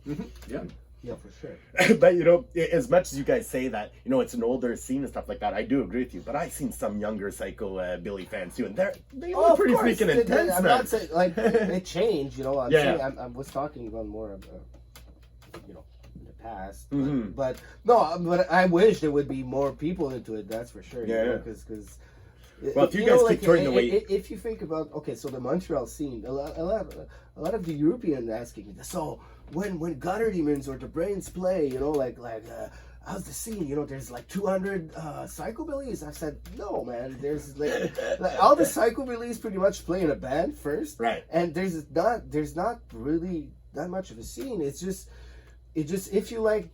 Yeah. Yeah, for sure. But you know, as much as you guys say that, you know, it's an older scene and stuff like that, I do agree with you. But I've seen some younger Psycho Billy fans too, and they look pretty freaking intense. I'm man. not saying like it changed, you know. I'm Yeah, saying yeah. I was talking about more of, you know, in the past. Mhm. But no, but I wish there would be more people into it. That's for sure. Yeah. You know, because. Well, if you guys keep turning the way, if you think about, okay, so the Montreal scene, a lot of the European asking me, so when gutter demons or the brains play, you know, like how's the scene? You know, there's like 200 psychobillies. I said, no, man. There's like all the psychobillies pretty much play in a band first, right? and there's not really that much of a scene. It just if you like,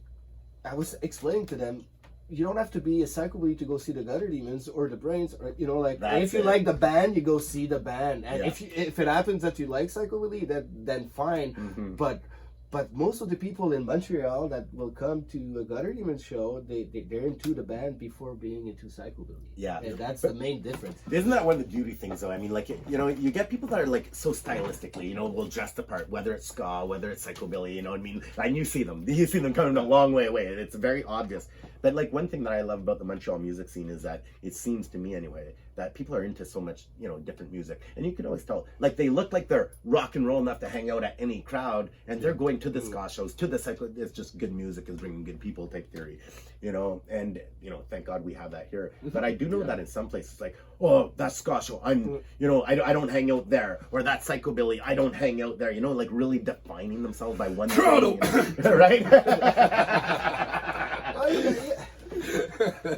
I was explaining to them, you don't have to be a psychobilly to go see the Gutter Demons or the Brains, or like if you like the band, you go see the band, and if it happens that you like psychobilly, then fine. But most of the people in Montreal that will come to a Gutter Demons show, they're into the band before being into psychobilly. Yeah, and that's the main difference. Isn't that one of the beauty things, though? I mean, like, you get people that are like so stylistically, will dress the part, whether it's ska, whether it's psychobilly, I mean, and you see them coming a long way away. It's very obvious. But like one thing that I love about the Montreal music scene is that it seems to me anyway that people are into so much, different music, and you can always tell. Like they look like they're rock and roll enough to hang out at any crowd, and they're going to the ska shows, to the psycho. It's just good music is bringing good people type theory, and thank God we have that here. But I do know that in some places, like, oh, that ska show, I'm, I don't hang out there, or that psychobilly, I don't hang out there, like really defining themselves by one thing, right?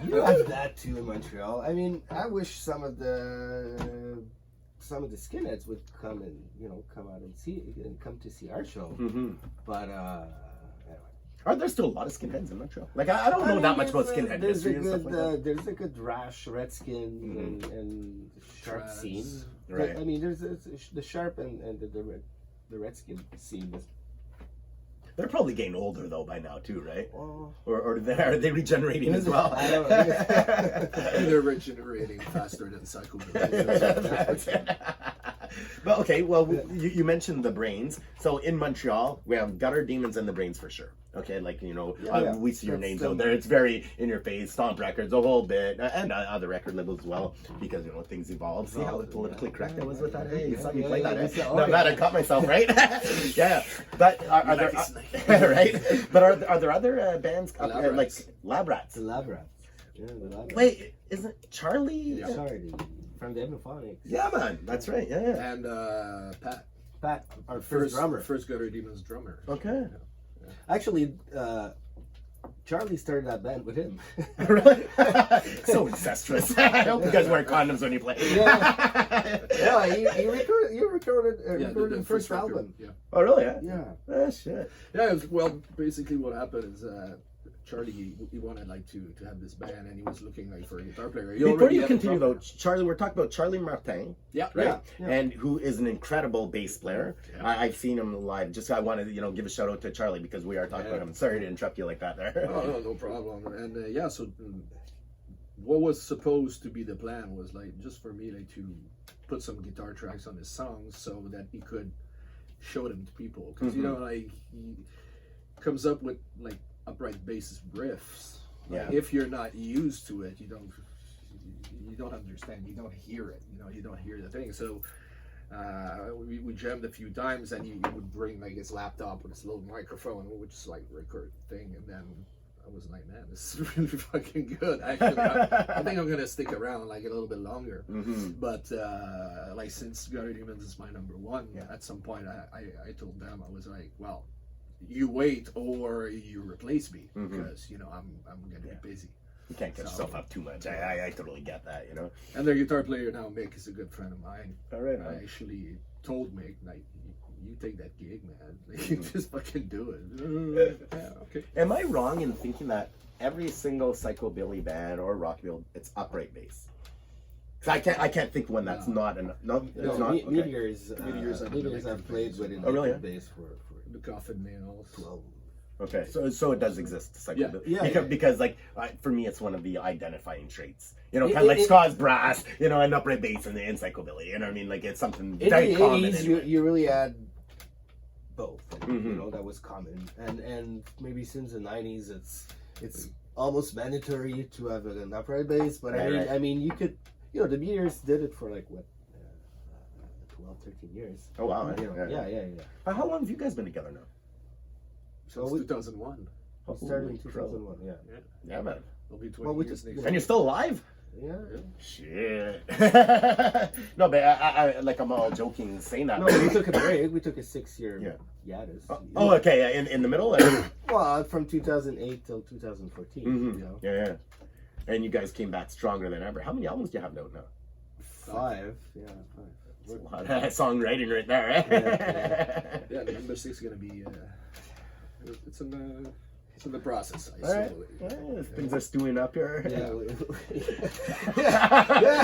You have that too in Montreal. I mean, I wish some of the skinheads would come and come out and come to see our show. But anyway. Are there still a lot of skinheads in Montreal? Like I don't know that much about skinhead history and stuff like that. There's a good rash, redskin, and sharp scene. Right. I mean, there's the sharp and the redskin scene was. They're probably getting older though by now too, right? Oh. Or are they regenerating as well? I don't know. They're regenerating faster than psychobilly. That's it. But okay, well, you mentioned the Brains. So in Montreal, we have Gutter Demons and the Brains for sure. Okay, like we see your names out there. It's very in your face. Stomp Records, a whole bit, and other record labels as well, because things evolve. See how politically correct I was with that? Hey, you saw me play that. Not bad. I caught myself, right? Yeah. But are there right? But are there other bands like Lab Rats? The Lab Rats. Yeah, the Lab Rats. Wait, isn't Charlie? Yeah. Charlie from the Epiphonics. Yeah, man, that's right. Yeah. And Pat, our first drummer, first Gutter Demons drummer. Okay. Yeah. Actually, Charlie started that band with him. Really? So incestuous. I hope you guys wear condoms when you play. Yeah, you recorded the first album. Yeah. Oh, really? Yeah. Oh, shit. Yeah. Well, basically, what happened is Charlie he wanted to have this band, and he was looking for a guitar player. Before you continue though, Charlie, we're talking about Charlie Martin. Yeah. Right. Yeah. And who is an incredible bass player. Yeah. I've seen him live. Just I wanted to give a shout out to Charlie because we are talking about him. Sorry to interrupt you like that there. Oh, no problem. And so what was supposed to be the plan was just for me to put some guitar tracks on his songs so that he could show them to people, because he comes up with upright bass riffs. If you're not used to it, you don't understand. You don't hear it. You don't hear the thing. So we jammed a few times, and he would bring his laptop with his little microphone, which is record thing, and then I was like, man, this is really fucking good. Actually, I think I'm gonna stick around a little bit longer. But since Gutter Demons is my number one, at some point I told them, I was like, well, you wait or you replace me, because I'm gonna be busy. You can't get yourself up too much. I totally get that, And their guitar player now, Mick, is a good friend of mine. All right. I actually told Mick, you take that gig, man. Just fucking do it. Yeah, okay. Am I wrong in thinking that every single psychobilly band or rockabilly, it's upright bass? I can't think one that's not enough. No, it's not. Okay. Meteors have played with an upright bass for the Coffin Nails. 12. Okay, so it does exist, psychobilly. Yeah. Because for me, it's one of the identifying traits. Kind of like ska's brass, and upright bass and psychobilly. You know what I mean? It's something very common. In you really add both. That was common, and maybe since the 90s, it's almost mandatory to have an upright bass. But I mean, you could, the Meteors did it for 12, 13 years. Oh wow! Yeah. How long have you guys been together now? Since 2001. We started in 2001. Yeah, man. It'll be 20 years next year. And you're still alive? Yeah. Shit. No, but I'm all joking saying that. No, we took a break. We took a 6-year hiatus. Okay. In the middle? Well, from 2008 till 2014. Yeah. And you guys came back stronger than ever. How many albums do you have out now? 5. Yeah, 5. That's a lot of songwriting right there, eh? yeah, number 6 is gonna be. It's in the process. All right. Things are stewing up here. Yeah.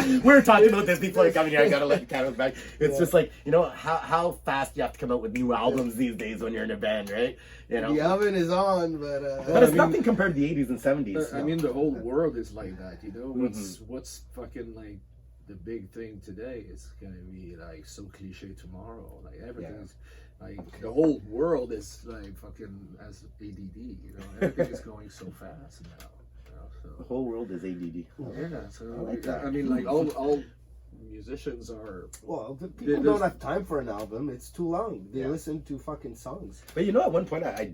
We were talking about this before coming here. I gotta let the cameras back. It's just like, you know, how fast you have to come out with new albums these days when you're in a band, right? You know, The oven is on, but but it's nothing compared to the 80s and 70s. I mean, the whole world is like that. You know, what's fucking like the big thing today is gonna be like so cliche tomorrow. Like everything's. Like the whole world is like fucking as ADD, you know. Everything is going so fast now. You know, so. The whole world is ADD. Yeah, so I like that. I mean, like all musicians are. well, the people don't have time for an album. It's too long. They listen to fucking songs. But you know, at one point, I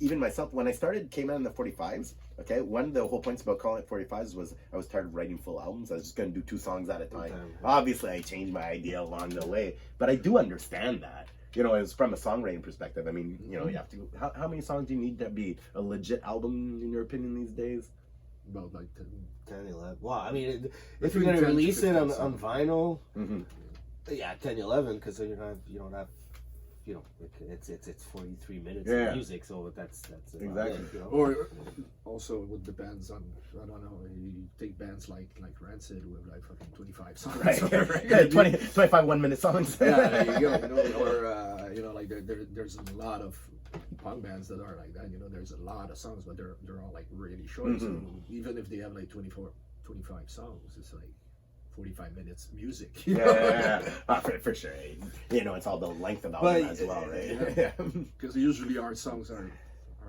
even myself, when I came out in the 45s, okay, one of the whole points about calling it 45s was I was tired of writing full albums. I was just going to do 2 songs at a time. Obviously, I changed my idea along the way, but I do understand that. You know, as from a songwriting perspective, I mean, you know, you have to. How many songs do you need to be a legit album, in your opinion, these days? About like 10, 11. Well, I mean, if you're gonna release it on vinyl, Mm-hmm. yeah, 10, 11, because you don't have, you know, it's 43 minutes of music, so that's Exactly. it, you know? Or also it depends on, I don't know, you take bands like Rancid with like fucking 25 songs. Right. Yeah, 25 1-minute songs. Yeah, there you go. You know, or you know, like there's a lot of punk bands that are like that. You know, there's a lot of songs, but they're all like really short. So even if they have like 25 songs, it's like 45 minutes music. Yeah. For sure. You know, it's all the length of the album as well, right? Yeah. Because usually our songs are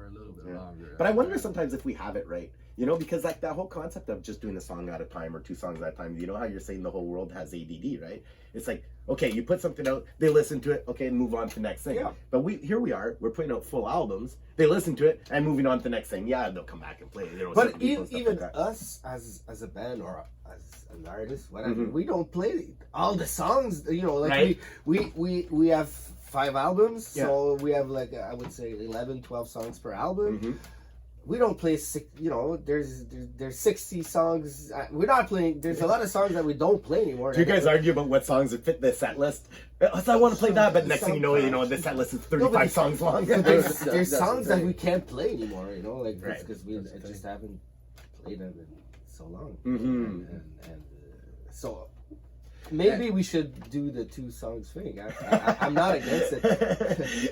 a little bit longer. But I wonder sometimes if we have it right. You know, because like that whole concept of just doing a song at a time or 2 songs at a time, you know how you're saying the whole world has ADD, right? It's like, okay, you put something out, they listen to it, okay, and move on to the next thing. Yeah. But we're putting out full albums, they listen to it, and moving on to the next thing. Yeah, they'll come back and play it. You know, But even us as a band or as an artist, whatever, we don't play all the songs. You know, like we have 5 albums, so we have like I would say 11, 12 songs per album. We don't play, you know, there's 60 songs. We're not playing. There's a lot of songs that we don't play anymore. Do you guys argue about what songs would fit the set list? I want to play that, but next thing you know, the set list is 35 songs long. There's songs that we can't play anymore. You know, like because we just haven't played them in so long. And so maybe we should do the 2 songs thing. I'm not against it.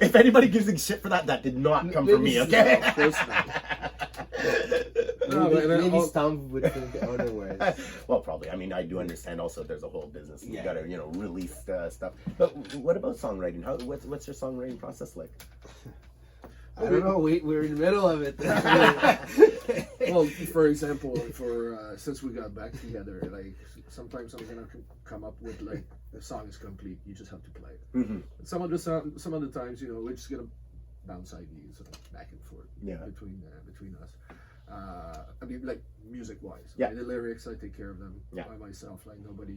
If anybody gives a shit for that, that did not come from me, okay? Of course not. Maybe Stom would think otherwise. Well, probably. I mean, I do understand also there's a whole business. You got to, you know, release stuff. But what about songwriting? What's your songwriting process like? I don't know. We're in the middle of it. Well, for example, since we got back together, like sometimes I'm gonna come up with like the song is complete. You just have to play it. Some of the times, you know, we're just gonna bounce ideas back and forth between us. I mean, like music wise. Yeah. I mean, the lyrics I take care of them Yeah. by myself. Like nobody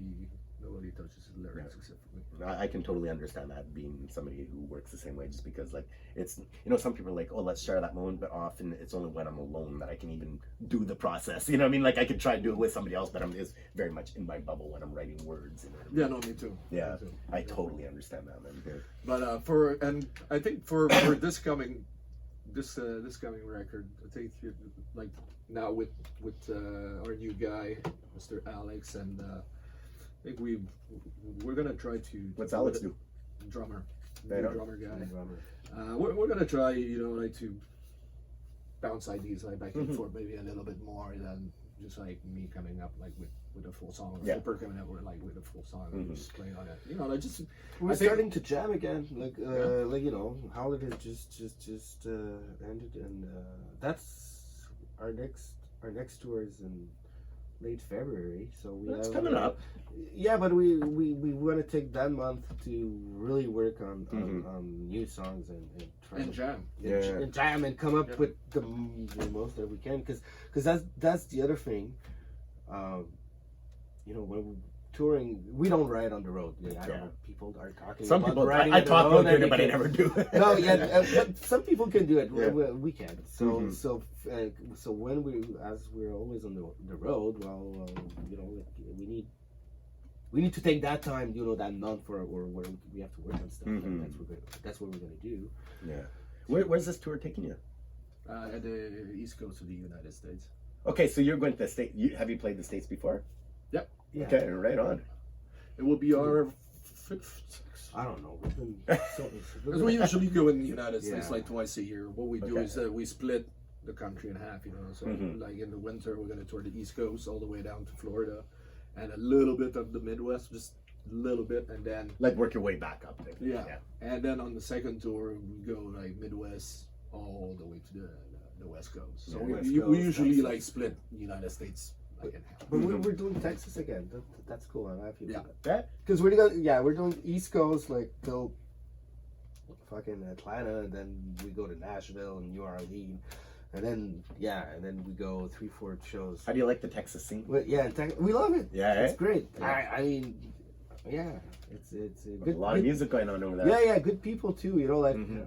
touches the lyrics except for me. I can totally understand that, being somebody who works the same way, just because like it's, you know, some people are like, oh, let's share that moment, but often it's only when I'm alone that I can even do the process. You know what I mean? Like I could try to do it with somebody else, but I'm just very much in my bubble when I'm writing words. You know what I mean? Yeah, no, me too. Yeah, Me too. I totally understand that, man. Yeah. But I think for this coming record, I think like now with our new guy, Mr. Alex, and I think we're gonna try to. What's Alex do? Drummer, drummer guy. We're gonna try, you know, like to bounce ideas like back and forth, maybe a little bit more than just like me coming up like with a full song, or Flipper coming up with a full song and just playing on it. You know, like just we're starting to jam again. Like you know, holidays just ended, and that's our next tour is in late February, so that's coming up. Yeah, but we want to take that month to really work on new songs and try and jam. And jam and come up with the most that we can, because that's the other thing. You know, when we're touring, we don't ride on the road. I don't know, people are talking. Some about people, riding I on the talk road about doing it, but I never do it. No, but some people can do it. Yeah. We can. So so when we're always on the road, well, you know, we need we need to take that time, you know, that month or where we have to work on stuff. Mhm. That's what we're gonna do. Yeah. Where's this tour taking you? At the east coast of the United States. Okay, so you're going to the state. Have you played the States before? Yep. Yeah. Okay, right on. It will be our fifth. I don't know. Because we usually go in the United States Yeah. like twice a year. What we do Okay. is we split the country in half, you know. So Mhm. like in the winter, we're gonna tour the East Coast all the way down to Florida, and a little bit of the Midwest, just a little bit, and then Like work your way back up. There. yeah. And then on the second tour, we go like Midwest all the way to the West Coast. So Yeah, we, West we Coast, usually Texas. like split the United States like in half. But we're doing Texas again. That's cool. I'm happy. Yeah. Yeah. Because we're doing East Coast like till fucking Atlanta, and then we go to Nashville and New Orleans, and then we go 3-4 shows. How do you like the Texas scene? But yeah, we love it. Yeah, It's eh? great. Yeah. I mean, yeah, it's a There's good. a lot of music going on over there. Yeah, good people too. You know, like Mhm.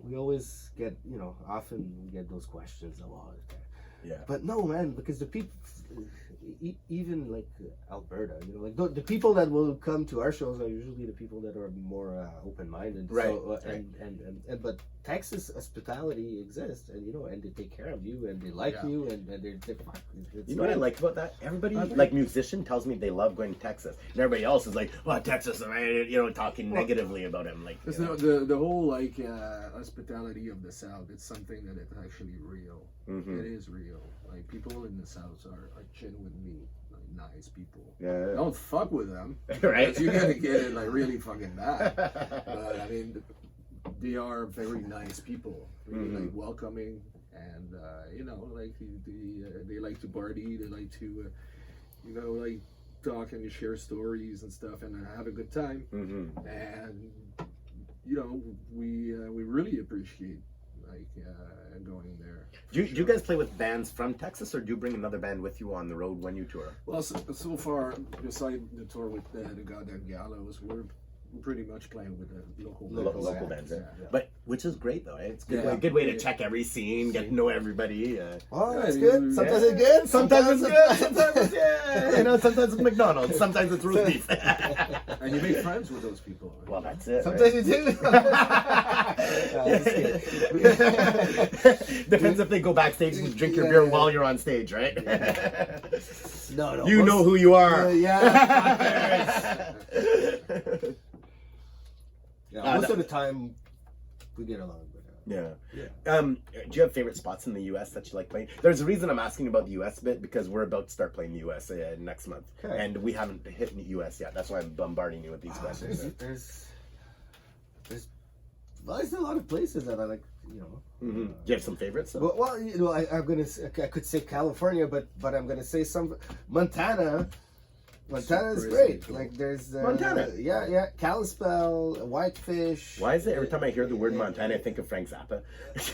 we always get, often we get those questions a lot. Yeah. But no, man, because the people, even like Alberta, like the people that will come to our shows are usually the people that are more open-minded. Right, So, right. And but Texas hospitality exists, and and they take care of you, and they like Yeah. you, and they're fuck. You know what I like about that? Everybody, like musician, tells me they love going to Texas, and everybody else is like, "Well, Texas," talking negatively about him. Like, Because you know. the whole like hospitality of the South, it's something that is actually real. Mhm. It is real. Like people in the South are genuinely like nice people. Yeah. Don't fuck with them, Right. because you're gonna get it like really fucking bad. But I mean, they are very nice people, really like welcoming, and like they like to party. They like to, like talk and share stories and stuff, and have a good time. Mhm. And we really appreciate like going there. Do you guys play with bands from Texas, or do you bring another band with you on the road when you tour? Well, so far, besides the tour with the Goddamn Gallows, we're pretty much playing with the Local bands, right? Yeah. But which is great though, eh? It's good. Yeah. Good way to check every scene, get to know everybody. Oh, Yeah, that's you- good. Sometimes yeah. it's good. Sometimes it's good. Sometimes it's sometimes it's McDonald's. Sometimes it's roast beef. And you make friends with those people. Right? Well, that's it. Sometimes you do. Depends if they go backstage and drink your beer while you're on stage, right? No. You know who you are. Yeah. Most no. of the time, we get along. But, Yeah. Yeah. Do you have favorite spots in the U.S. that you like playing? There's a reason I'm asking about the U.S. bit, because we're about to start playing the U.S. Next month, Okay. and we haven't hit the U.S. yet. That's why I'm bombarding you with these questions. There's a lot of places that I like. Do you have some favorites? though? Well, I could say California, but I'm gonna say some Montana. Montana is Super great. cool. Like there's Montana? yeah, Kalispell, Whitefish. Why is it every time I hear the word Montana, I think of Frank Zappa?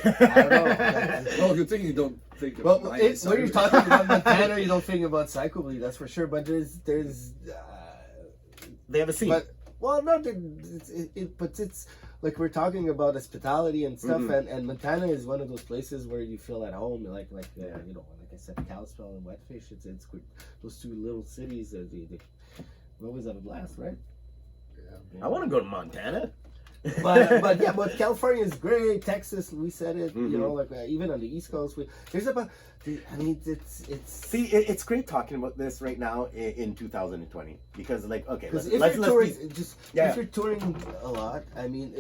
I don't know. Well, good thing you don't think of Well, Miley when you're Cyrus. talking about Montana, you don't think about psychobilly, that's for sure. But there's They have a scene. but it's like we're talking about hospitality and stuff, and Montana is one of those places where you feel at home, like like I said, Kalispell and Whitefish. It's good. Those two little cities, they always have a blast, right? Yeah. I want to go to Montana. but California is great. Texas, we said it. Like even on the East Coast, there's about. I mean, it's. See, it's great talking about this right now in 2020, because like, okay, Because let's if you're touring a lot, I mean,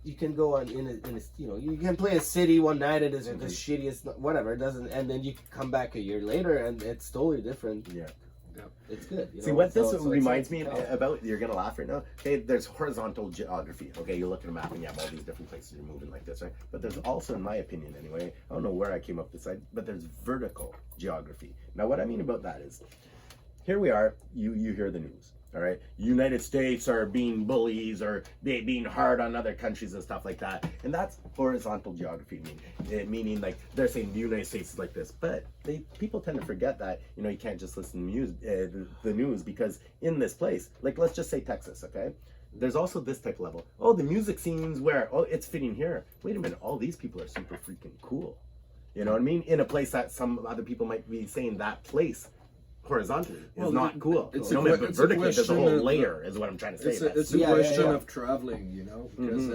you can go on in a you can play a city one night and it's the shittiest whatever, it doesn't, and then you can come back a year later and it's totally different. Yeah. It's good. See, what this So reminds it's me about, you're going to laugh right now. Okay, there's horizontal geography. Okay, you look at a map and you have all these different places you're moving like this, right? But there's also, in my opinion anyway, I don't know where I came up with this, but there's vertical geography. Now, what I mean about that is, here we are, you hear the news. All right, United States are being bullies or being hard on other countries and stuff like that, and that's horizontal geography, meaning like they're saying the United States is like this, but people tend to forget that you can't just listen to the news, because in this place, like let's just say Texas, okay, there's also this type of level. Oh, the music scene's where it's fitting here. Wait a minute, all these people are super freaking cool. You know what I mean? In a place that some other people might be saying that place horizontally Well, is not cool. it's You a know, que- but it's a vertically, there's a question whole of- layer, is what I'm trying to say. It's a Yeah, question yeah. of traveling, you know, because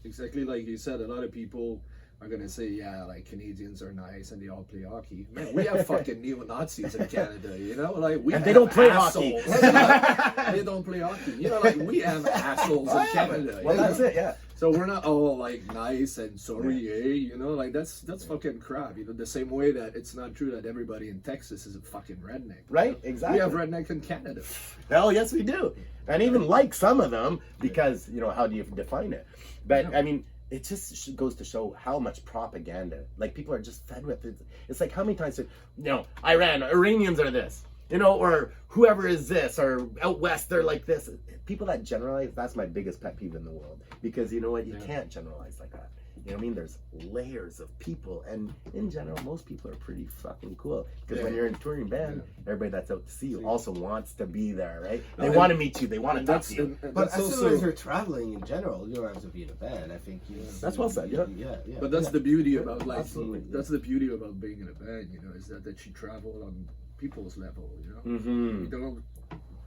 exactly like you said, a lot of people are gonna say, yeah, like Canadians are nice and they all play hockey. Man, we have fucking neo-Nazis in Canada, you know, like we And they have don't play hockey. assholes. They don't play hockey, you know, like we have assholes in Canada. Well, you that's know? it, yeah. So we're not all like nice and sorry, you know, like that's fucking crap. You know, the same way that it's not true that everybody in Texas is a fucking redneck. Right, You know? exactly. We have redneck in Canada. Hell, yes, we do. And even like some of them, because, you know, how do you define it? But, Yeah. I mean, it just goes to show how much propaganda, like, people are just fed with it. It's like, how many times, you know, Iranians are this, you know, or whoever is this, or out west, they're like this. People that generalize, that's my biggest pet peeve in the world. Because, you know what, you can't generalize like that. You know what I mean? There's layers of people, and in general, most people are pretty fucking cool. Because when you're in a touring band, everybody that's out to see you also wants to be there, right? They want to meet you. They want to talk to you. and But that's as soon also- as you're traveling in general, you don't have to be in a band. I think That's well said, yeah. yeah. But that's the beauty about like Absolutely, that's the beauty about being in a band, you know, is that you travel on people's level, you know. Mm-hmm. You don't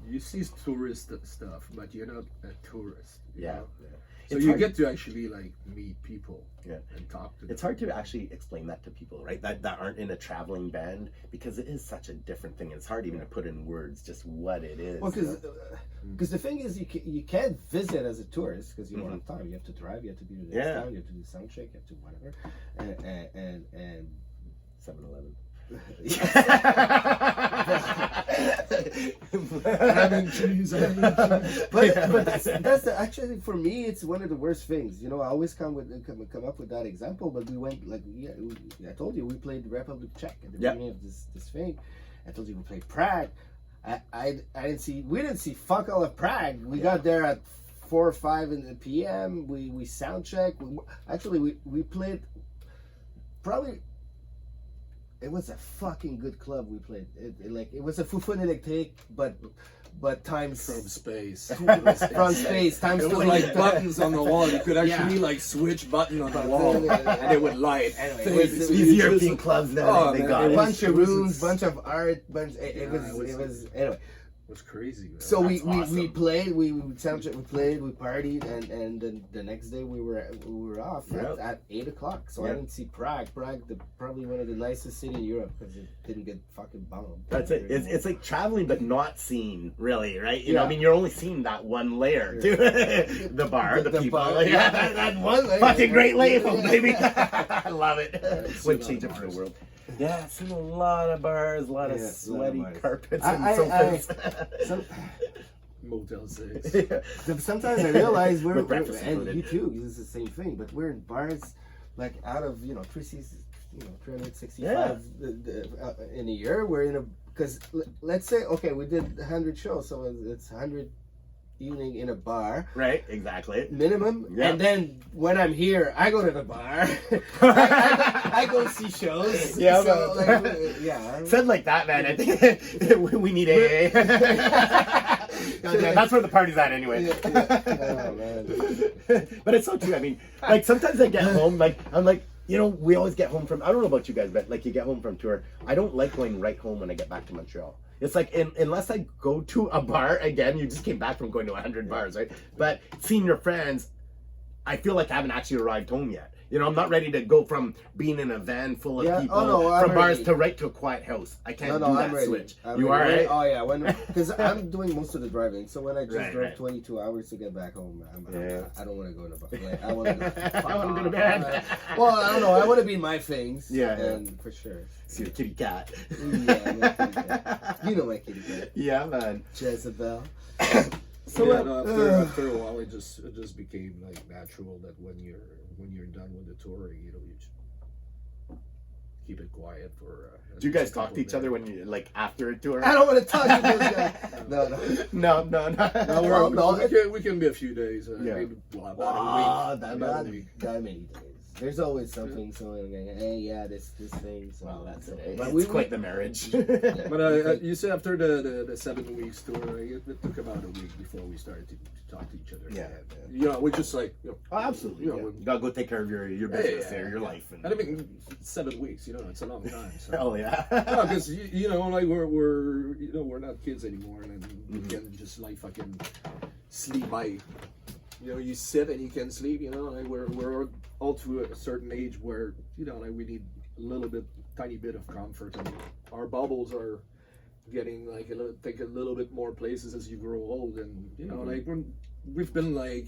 you see tourist stuff, but you're not a tourist. You Yeah. know? Yeah. So It's you hard- get to actually like meet people Yeah. and talk to them. It's hard to actually explain that to people, right? That aren't in a traveling band, because it is such a different thing. It's hard even to put in words just what it is. Well, you know? because the thing is, you can't visit as a tourist because you don't have time. You have to drive. You have to be to the next Yeah. town. You have to do sound check. You have to whatever, and 7-Eleven. Having cheese, but that's actually for me, it's one of the worst things. You know, I always come up with that example. But we went like I told you, we played Republic Czech at the beginning of this thing. I told you we played Prague. We didn't see fuck all of Prague. We got there at 4 or 5 in the PM. We sound checked. We played probably. It was a fucking good club we played. It was a Fufun Electric, but times from space. from space times It was 20. like buttons on the wall. You could actually Yeah. like switch button on the wall, and it would light. Anyway, things. it was- So These you European just- clubs now, Oh, they man, got it it. was- bunch of rooms, bunch of art, it was anyway. It was crazy. Man. So we awesome. played, we soundcheck, we played, we partied, and then the next day we were off Yep. at 8 o'clock. So I Yep. didn't see Prague. Prague, probably one of the nicest city in Europe because it didn't get fucking bombed. That's it. It's like traveling, but not seen, really, right? You know, I Yeah. mean, you're only seeing that one layer, too. The bar, the people. bar, yeah, that one layer. Fucking great label, Yeah. baby. I love it. it's Would a change lot it of for the bars. world. Yeah, I've seen a lot of bars, a lot of Yeah, a lot of sweaty bars. carpets I- and I- sofas. Motel 6. Sometimes I realize With breakfast and included. you too, it's the same thing. But we're in bars, like out of 365 in a year. We're in a because let's say okay, we did 100 shows, so it's 100 evening in a bar Right, exactly. minimum. Yeah. And then when I'm here, I go to the bar. I go see shows. Yeah, so, but- like, yeah. Said like that, man. I think we need AA. That's where the party's at, anyway. Oh, man. But it's so true. I mean, like sometimes I get home, like I'm like, you know, we always get home from. I don't know about you guys, but like you get home from tour. I don't like going right home when I get back to Montreal. It's like unless I go to a bar again. You just came back from going to 100 bars, right? But seeing your friends, I feel like I haven't actually arrived home yet. You know, I'm not ready to go from being in a van full of Yeah, people oh, no, I'm from bars ready. to right to a quiet house. I can't do that I'm ready. switch. I'm You are ready. right? Oh yeah, because I'm doing most of the driving. So when I just Right, drove right. 22 hours to get back home, Yeah. I don't want to go to bar. Like, I want to. I wanna go to bed. Well, I don't know. I want to be in my things. Yeah, yeah. and for sure. See your kitty cat. Yeah, my kitty cat. You know my kitty cat, Yeah, man. Jezebel. So Yeah, no, after a while, it just became like natural that when you're done with the touring, you know, you just keep it quiet for. Do you guys talk to each other when you like after a tour? I don't want to talk to those guys. No. No. No, Well, no, we can be a few days. Yeah. Maybe about Ah, a week. About a week. that many days. There's always something. So like, hey, yeah, this thing. So Well, that's it. But It's quite the marriage. But you said after the 7 weeks tour, it took about a week before we started to talk to each other. Yeah. You know, we just like, you know, Oh, absolutely. You know, You gotta go take care of your business yeah, there, your yeah. life. And I mean, 7 weeks, you know, it's a long time. So. Hell yeah. Because you know, like we're you know, we're not kids anymore, and we can just like fucking sleep by. You know, you sit and you can sleep. You know, like we're all to a certain age where you know, like we need a little bit, tiny bit of comfort, and our bubbles are getting like take a little bit more places as you grow old, and you know, like we've been like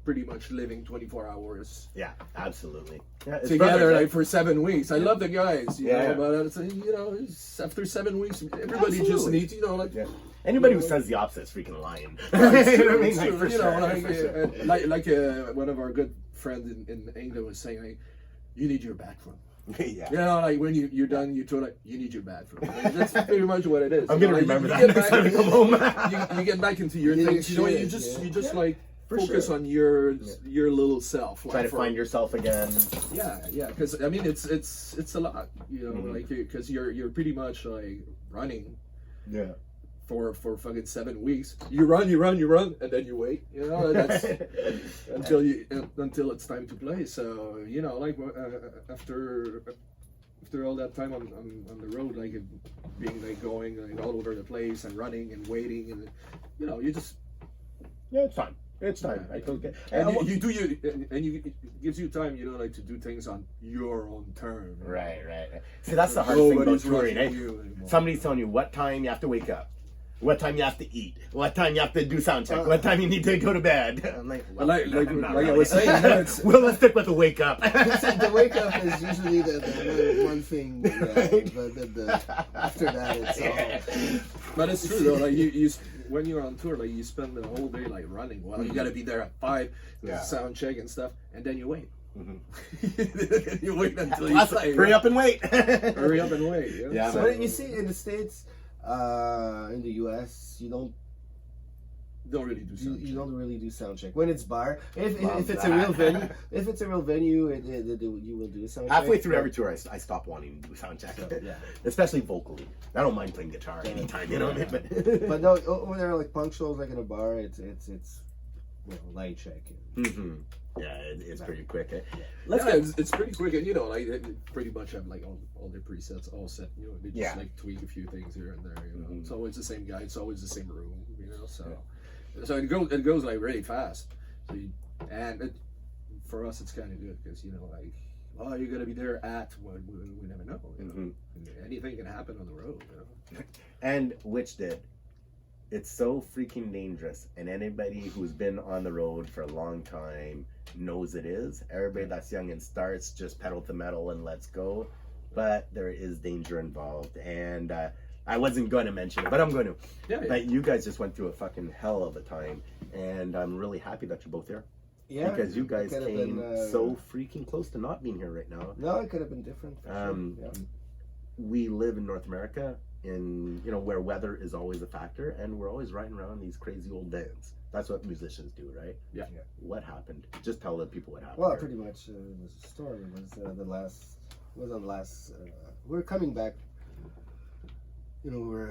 pretty much living 24 hours Yeah, absolutely. Yeah, it's together brothers, like for 7 weeks. I love the guys, you Yeah, know, yeah. but it's, you know, it's after 7 weeks, everybody just Absolutely. needs, you know, like. Yeah. Anybody who says the opposite is freaking lying. It's You know true, what I mean? it's Like, true. for You sure, know, for sure. like one of our good friends in England was saying, like, you need your bathroom. Yeah. You know, like when you're done, you told like you need your bathroom. Like, that's pretty much what it is. I'm You gonna know, remember you that get next back- time I come home. you get back into your Yeah, things. You know, shit, you just yeah. like For focus sure. on your little self. Try to find yourself again. Yeah, because I mean it's a lot. You know, like because you're pretty much like running. Yeah. For fucking 7 weeks, you run, and then you wait. You know, that's until it's time to play. So you know, like after all that time on the road, like being like going like all over the place and running and waiting, and you know, you just Yeah, it's time. It's time. Yeah. I totally get. and And it gives you time, you know, like to do things on your own terms. right. See, that's the hardest thing about Nobody's touring, rushing eh? you anymore. Somebody's telling you what time you have to wake up, what time you have to eat, what time you have to do sound check, what time you need to go to bed. I'm like, well, Like not I really. was saying, you know, it's, well, let's stick with the wake up. the wake up is usually the one thing. But after that, it's all. But it's true though. Like you when you're on tour, like you spend the whole day like running. Well, you got to be there at 5, Yeah. sound check and stuff, and then you wait. Mhm. You wait until you Plus, play. hurry up and wait. Hurry up and wait. Yeah. Yeah, So- But you see, in the States, in the US, you don't really do sound you check. don't really do sound check when it's bar. If Love it's that. a real venue, you will do a sound check. Halfway through but- every tour, I stop wanting to do sound check. So, yeah. Especially vocally. I don't mind playing guitar anytime, you know. Yeah. But no, over there, like punk shows, like in a bar, it's line check. Mhm. Yeah, it's pretty quick. Eh? Let's it's pretty quick, and you know, like they pretty much have like all their presets all set. You know, they just Yeah. like tweak a few things here and there. You know, Mhm. it's always the same guy. It's always the same room. You know, so it goes like really fast. So for us, it's kind of good because you know, like, oh, you're gonna be there at what we never know. You know? Mhm. Anything can happen on the road. You know? And which did. It's so freaking dangerous, and anybody who's been on the road for a long time knows it is. Everybody that's young and starts just pedal to metal and let's go, but there is danger involved. And I wasn't going to mention it, but I'm going to. Yeah, yeah. But you guys just went through a fucking hell of a time, and I'm really happy that you're both here Yeah, because you guys it could have came been, so freaking close to not being here right now. No, it could have been different. For sure. Yeah. We live in North America, in where weather is always a factor, and we're always riding around these crazy old vans. That's what musicians do, right? Yeah. What happened? Just tell the people what happened. Well, here. pretty much the story was we're coming back. We're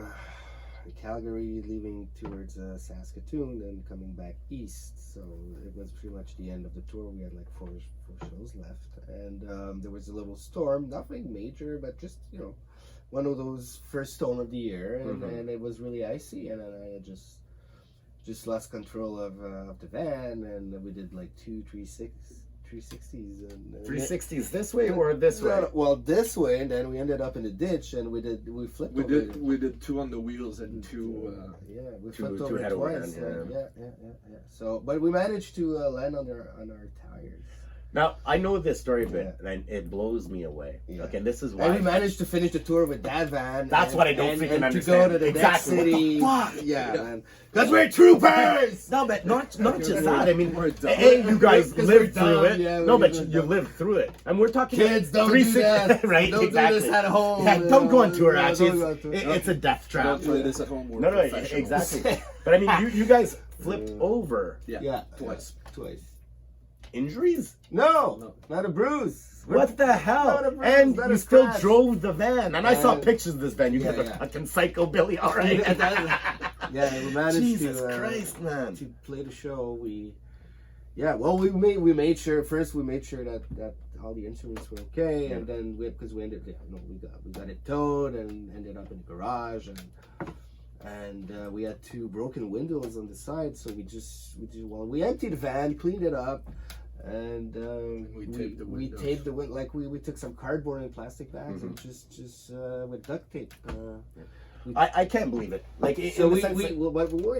in Calgary, leaving towards Saskatoon, and coming back east. So it was pretty much the end of the tour. We had like four shows left, and there was a little storm. Nothing major, but just one of those first storm of the year, and it was really icy, and I had just lost control of the van, and we did like 360s and 360s this way or this way? Well, this way, and then we ended up in the ditch, and we flipped. We over. did 2 on the wheels and 2. We two flipped over head over twice. hand, Yeah. So, but we managed to land on our tires. Now I know this story a bit, and it blows me away. Yeah. Okay, this is why. And we managed to finish the tour with that van. That's what I don't freaking and understand. to go to the Exactly. next city. What the fuck? Yeah, Yeah. man. Because we're troopers. No, but not just that. I mean, We're dumb. hey, you guys Because lived we're through dumb, it. yeah, No, but we're you dumb. lived through it, and we're talking. Kids, don't do 360 that. right? Don't Exactly. do this at home. Yeah, don't go on tour. Yeah, Actually, don't go on tour. it's a death trap. Don't play this at home. We're No, professionals. exactly. But I mean, you guys flipped over. Yeah. Yeah, Twice. Twice. injuries? No, not a bruise. What the hell? Not a bruise, And not you a still scratch. drove the van. And I saw And- pictures of this van. You Yeah, guys are yeah. fucking psychobilly, all right? Yeah, we managed Jesus to Christ, man. to play the show. We made sure that all the instruments were okay, and then because we ended, we got it towed and ended up in the garage, and we had 2 broken windows on the side, so we emptied the van, cleaned it up, and We taped the we windows. taped the window, like we took some cardboard and plastic bags and just with duct tape. I can't believe it. Like, So in the sense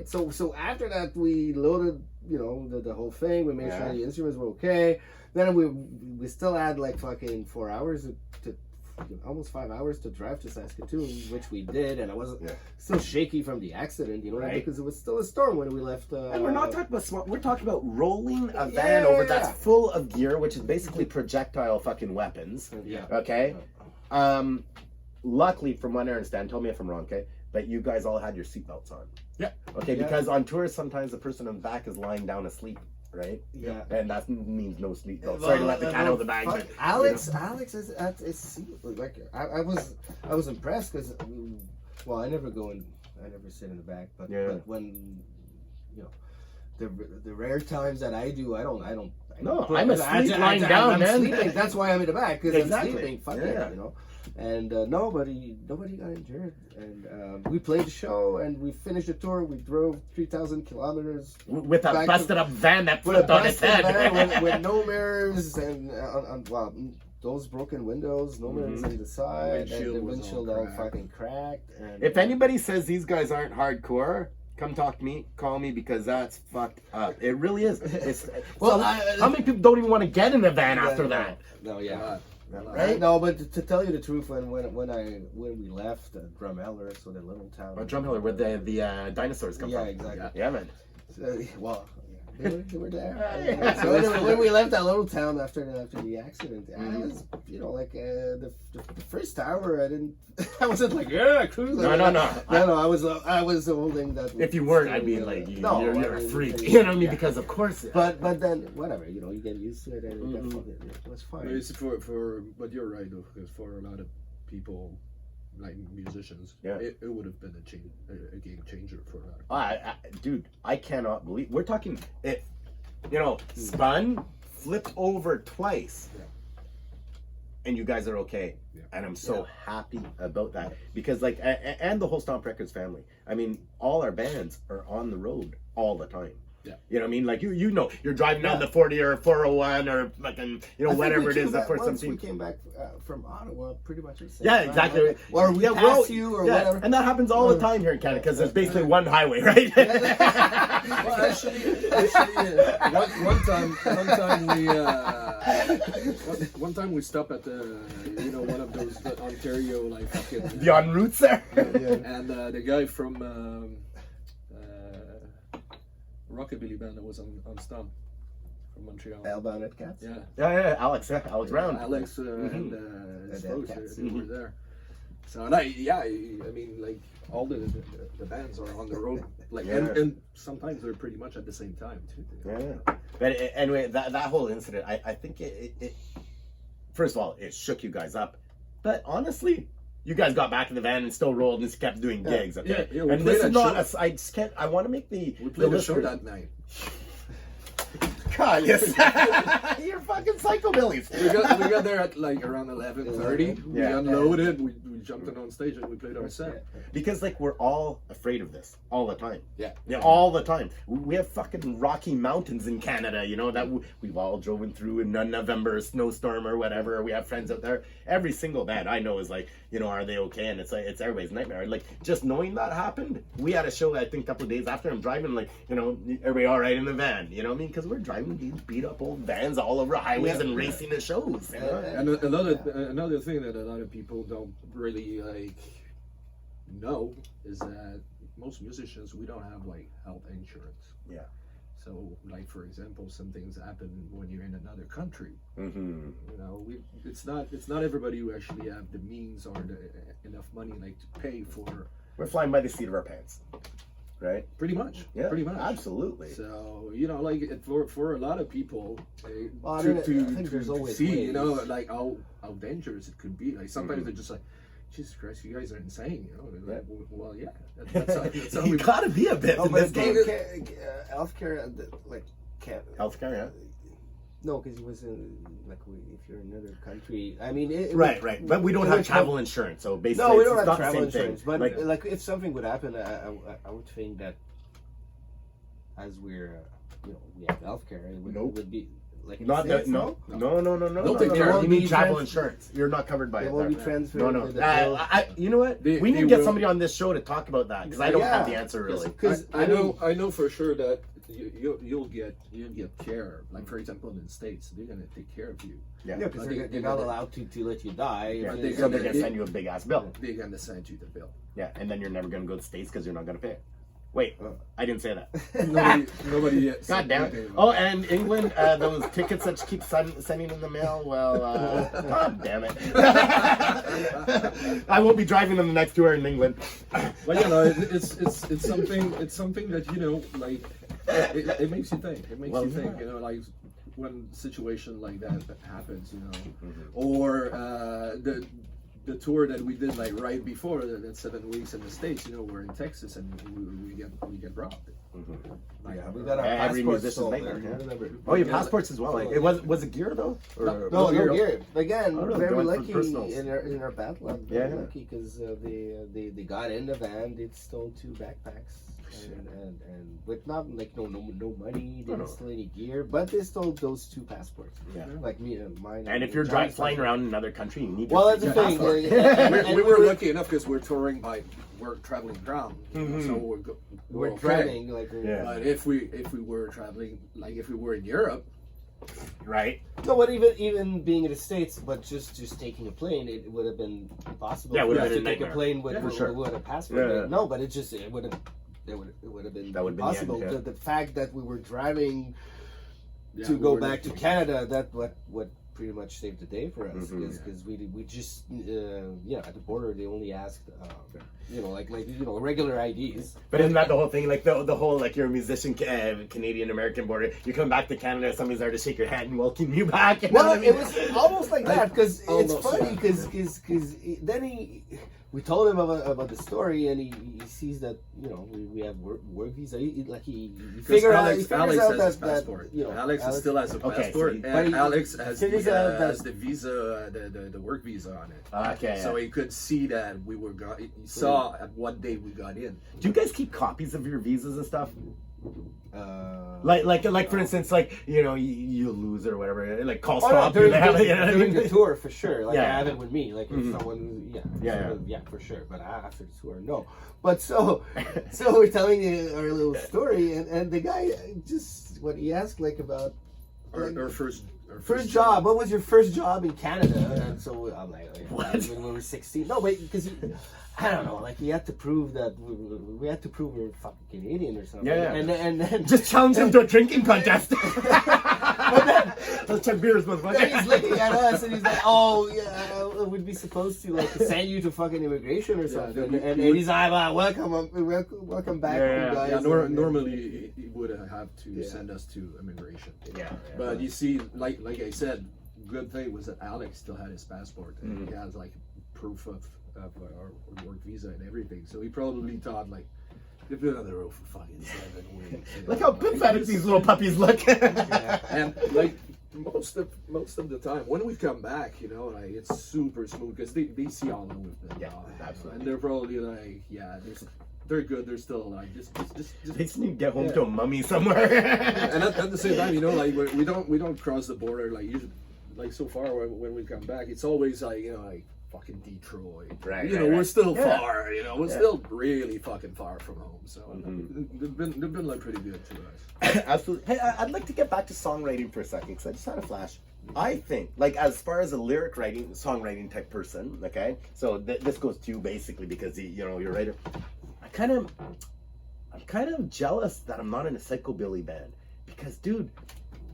that- so after that we loaded, the whole thing. We made Yeah. sure the instruments were okay. Then we still had like fucking 4 hours to almost 5 hours to drive to Saskatoon, which we did, and I wasn't still shaky from the accident, Right. because it was still a storm when we left. And we're not talking about small. We're talking about rolling a van Yeah, over yeah. that's full of gear, which is basically projectile fucking weapons. Yeah. Okay. Luckily, from what I understand, tell me if I'm wrong, okay? But you guys all had your seatbelts on. Yeah. Okay, Yeah. because on tours sometimes the person in the back is lying down asleep, right? Yeah. And that means no sleep. Sorry to let the cat out of the bag. Fuck, But, Alex is like I was impressed because I never sit in the back, but when the rare times that I do, I don't. No, put- I'm asleep lying down, I'm man. sleeping. That's why I'm in the back because Exactly. I'm sleeping. Fuck Yeah. it, And nobody got injured. And we played the show and we finished the tour. We drove 3,000 kilometers with a Back to- busted up van that with a flipped on its busted van head. with no mirrors and those broken windows, no mirrors on the side, and Windshield the was all windshield all cracked. fucking cracked. And If anybody says these guys aren't hardcore, come talk to me, call me, because that's fucked up. It really is. It's, Well, how many people don't even want to get in a van after that? No, yeah. Right? No, but to tell you the truth, when we left Drumheller, so the little town. Oh, Drumheller, where the dinosaurs come Yeah, from. exactly. Yeah, man. They were there. Yeah. So anyway, when we left that little town after the accident, I was, the first hour, I wasn't like, yeah, cruise. No. I was holding that. If you weren't, I'd be like, No, you're I a mean, freak. yeah. You know what I mean? Because of course. But then whatever, you get used to it, and it was fine. It's but you're right though, because for a lot of people, like musicians, it would have been a game changer for a lot of Dude, I cannot believe we're talking it. Spun, flipped over twice, and you guys are okay. Yeah. And I'm so happy about that because, like, and the whole Stomp Records family. I mean, all our bands are on the road all the time. Yeah. You know what I mean? Like, you're driving down the 40 or 401 or fucking, whatever it is. Of course, once something. we came back from Ottawa, pretty much the same Yeah, time, exactly. right? Or we passed you or whatever. And that happens all the time here in Canada because there's basically one highway, right? Well, actually, one time we stopped at the one of those Ontario like fucking The en routes there. and the guy from Rockabilly band that was on Stomp from Montreal. Hellbound at Cats. Yeah, Alex Brown. Alex Mhm. and And Spose, Cats. they were there. So I mean, like all the bands are on the road, like and sometimes they're pretty much at the same time too. Yeah. But anyway, that whole incident, I think it first of all, it shook you guys up. But honestly, you guys got back in the van and still rolled and kept doing gigs, okay? Yeah, we and played this is that not show. I just can't. I want to make the We played the a show listeners- that night. God, yes. You're fucking psychobillies. We got there at like around 11:30. We Yeah. unloaded. We jumped in on stage and we played our set. Because like we're all afraid of this all the time. Yeah. All the time. We have fucking Rocky Mountains in Canada, that we've all driven through in a November snowstorm or whatever. We have friends out there. Every single band I know is like, are they okay? And it's like it's everybody's nightmare. Like just knowing that happened. We had a show I think a couple of days after. I'm driving like, everybody all right in the van? You know what I mean? Because we're driving these beat up old vans all over highways and racing the shows. And another thing that a lot of people don't really like know is that most musicians, we don't have like health insurance. Yeah. So like for example, some things happen when you're in another country. Mm-hmm. It's not everybody who actually have the means or enough money like to pay for. We're flying by the seat of our pants. right? Pretty much. Yeah, Pretty much. absolutely. So, you know, like for a lot of people Well, I mean, I think there's to always see, you know, ways. like how dangerous it could be. Like sometimes they're just like, Jesus Christ, you guys are insane, you know? They're like, well, yeah, that's how You we gotta be a bit No, in but this game. healthcare, like, can't. Healthcare, yeah. No, because he was in, like, if you're in another country, I mean, Right. But we don't it have would travel help- insurance, so basically, No, we it's don't have not the travel same thing. insurance. But Like, like, if something would happen, I would think that as we're, you know, we have healthcare, it would be like in the not States, that. No. They'll take care of You it. need travel insurance. You're not covered by They it. won't be there. transferred. No. with the bill. You know what? They- We need they to get will- somebody on this show to talk about that because I don't have the Yeah. answer really. Because I know for sure that you'll get care. Like for example, in the States, they're gonna take care of you. Yeah, because But they're not allowed to let you die. Yeah, If they- so they're gonna they- send you a big ass bill. They're gonna send you the bill. Yeah, and then you're never gonna go to the States because you're not gonna pay it. Wait, Oh. I didn't say that. Nobody yet. God damn it. Oh, and England, those tickets that you keep sending in the mail, well, God damn it. I won't be driving them the next tour in England. But you know, it's something that, you know, like it makes you think. It makes Well, you think. yeah. You know, like when situation like that happens, you know, or the tour that we did like right before that 7 weeks in the States. You know, we're in Texas and we get robbed. Like, Yeah, we got our Every passports musician's sold nightmare, there. yeah. Remember? Oh, your Yeah, passports as well. Like, it was it gear though? Or, No, no no gear. Again, Oh, really? very Going for lucky personals. in our bad luck. Yeah, Very yeah. lucky because they got in the van. They stole 2 backpacks and with not like no money. They No, didn't no. steal any gear, but they stole those 2 passports. Yeah. Like me and mine. And if you're John's flying passport. around in another country, you need Well, your that's the thing. passport. and we were lucky enough because we're touring we're traveling ground, you know, so we're okay. traveling like Yeah. But if we were traveling, like if we were in Europe, Right? no, but even being in the States, but just taking a plane, it would have been impossible. Yeah, it would have to been a take a nightmare. plane with, Yeah, for sure. with a passport. Yeah. No, but it would have been That would have been the end, impossible. yeah. The fact that we were driving yeah, to we go were back to lucky. Canada, that what pretty much saved the day for us Mhm. because we just at the border they only asked like regular IDs. But isn't that the whole thing? Like the whole like you're a musician, Canadian American border. You come back to Canada, somebody's there to shake your hand and welcome you back. You know Well, what I mean? it was almost like that because it's Almost, funny yeah. because then we told him about the story and he sees that we have work visa. He figures out Alex that has his passport. that, Alex still has a Okay, passport, so but and he- Alex has figures out that- has the visa, the work visa on it. Okay. So he could see that we were he saw at what day we got in. Do you guys keep copies of your visas and stuff? uh, Like for instance, like you lose it or whatever. Like call Oh, no, stop. during, you know, you know what I during mean? the tour for sure. Like Yeah. I have it with me. Like if Mhm. someone, Yeah. for sure. But after the tour, no. But so we're telling our little story, and the guy just what he asked like about Our first job. What was your first job in Canada? And so I'm like, What? when we were 16. No, wait, because I don't know. Like he had to prove that we had to prove we were fucking Canadian or something. Yeah. And then Just challenge him to a drinking contest. But then- Let's check beers, then he's motherfucker. looking at us and he's like, "Oh yeah, would be supposed to like send you to fucking immigration or something." we- and we- he's like, welcome back, Yeah, home, guys." Yeah, And- normally he would have to Yeah. send us to immigration. Yeah. But you see, like I said, good thing was that Alex still had his passport and Mhm. he has like proof of our work visa and everything. So he probably thought like, they've been on the road for fucking 7 weeks. you Look know, how like, pathetic these little puppies look. Yeah. And like most of the time when we come back, like it's super smooth because they see all that we've been Yeah, on, absolutely. and they're probably like, yeah, they're good, they're still alive. Just They just need to get home Yeah. to a mummy somewhere. and at the same time, like we don't cross the border like usually. Like so far when we come back, it's always like like fucking Detroit. Right, You know, right, we're right. still Yeah. far. We're Yeah. still really fucking far from home. So Mhm. they've been like pretty good to us. Absolutely. Hey, I'd like to get back to songwriting for a second because I just had a flash. I think, like, as far as a lyric writing, songwriting type person, okay. So this goes to you basically because you're a writer. I'm kind of jealous that I'm not in a psychobilly band because, dude,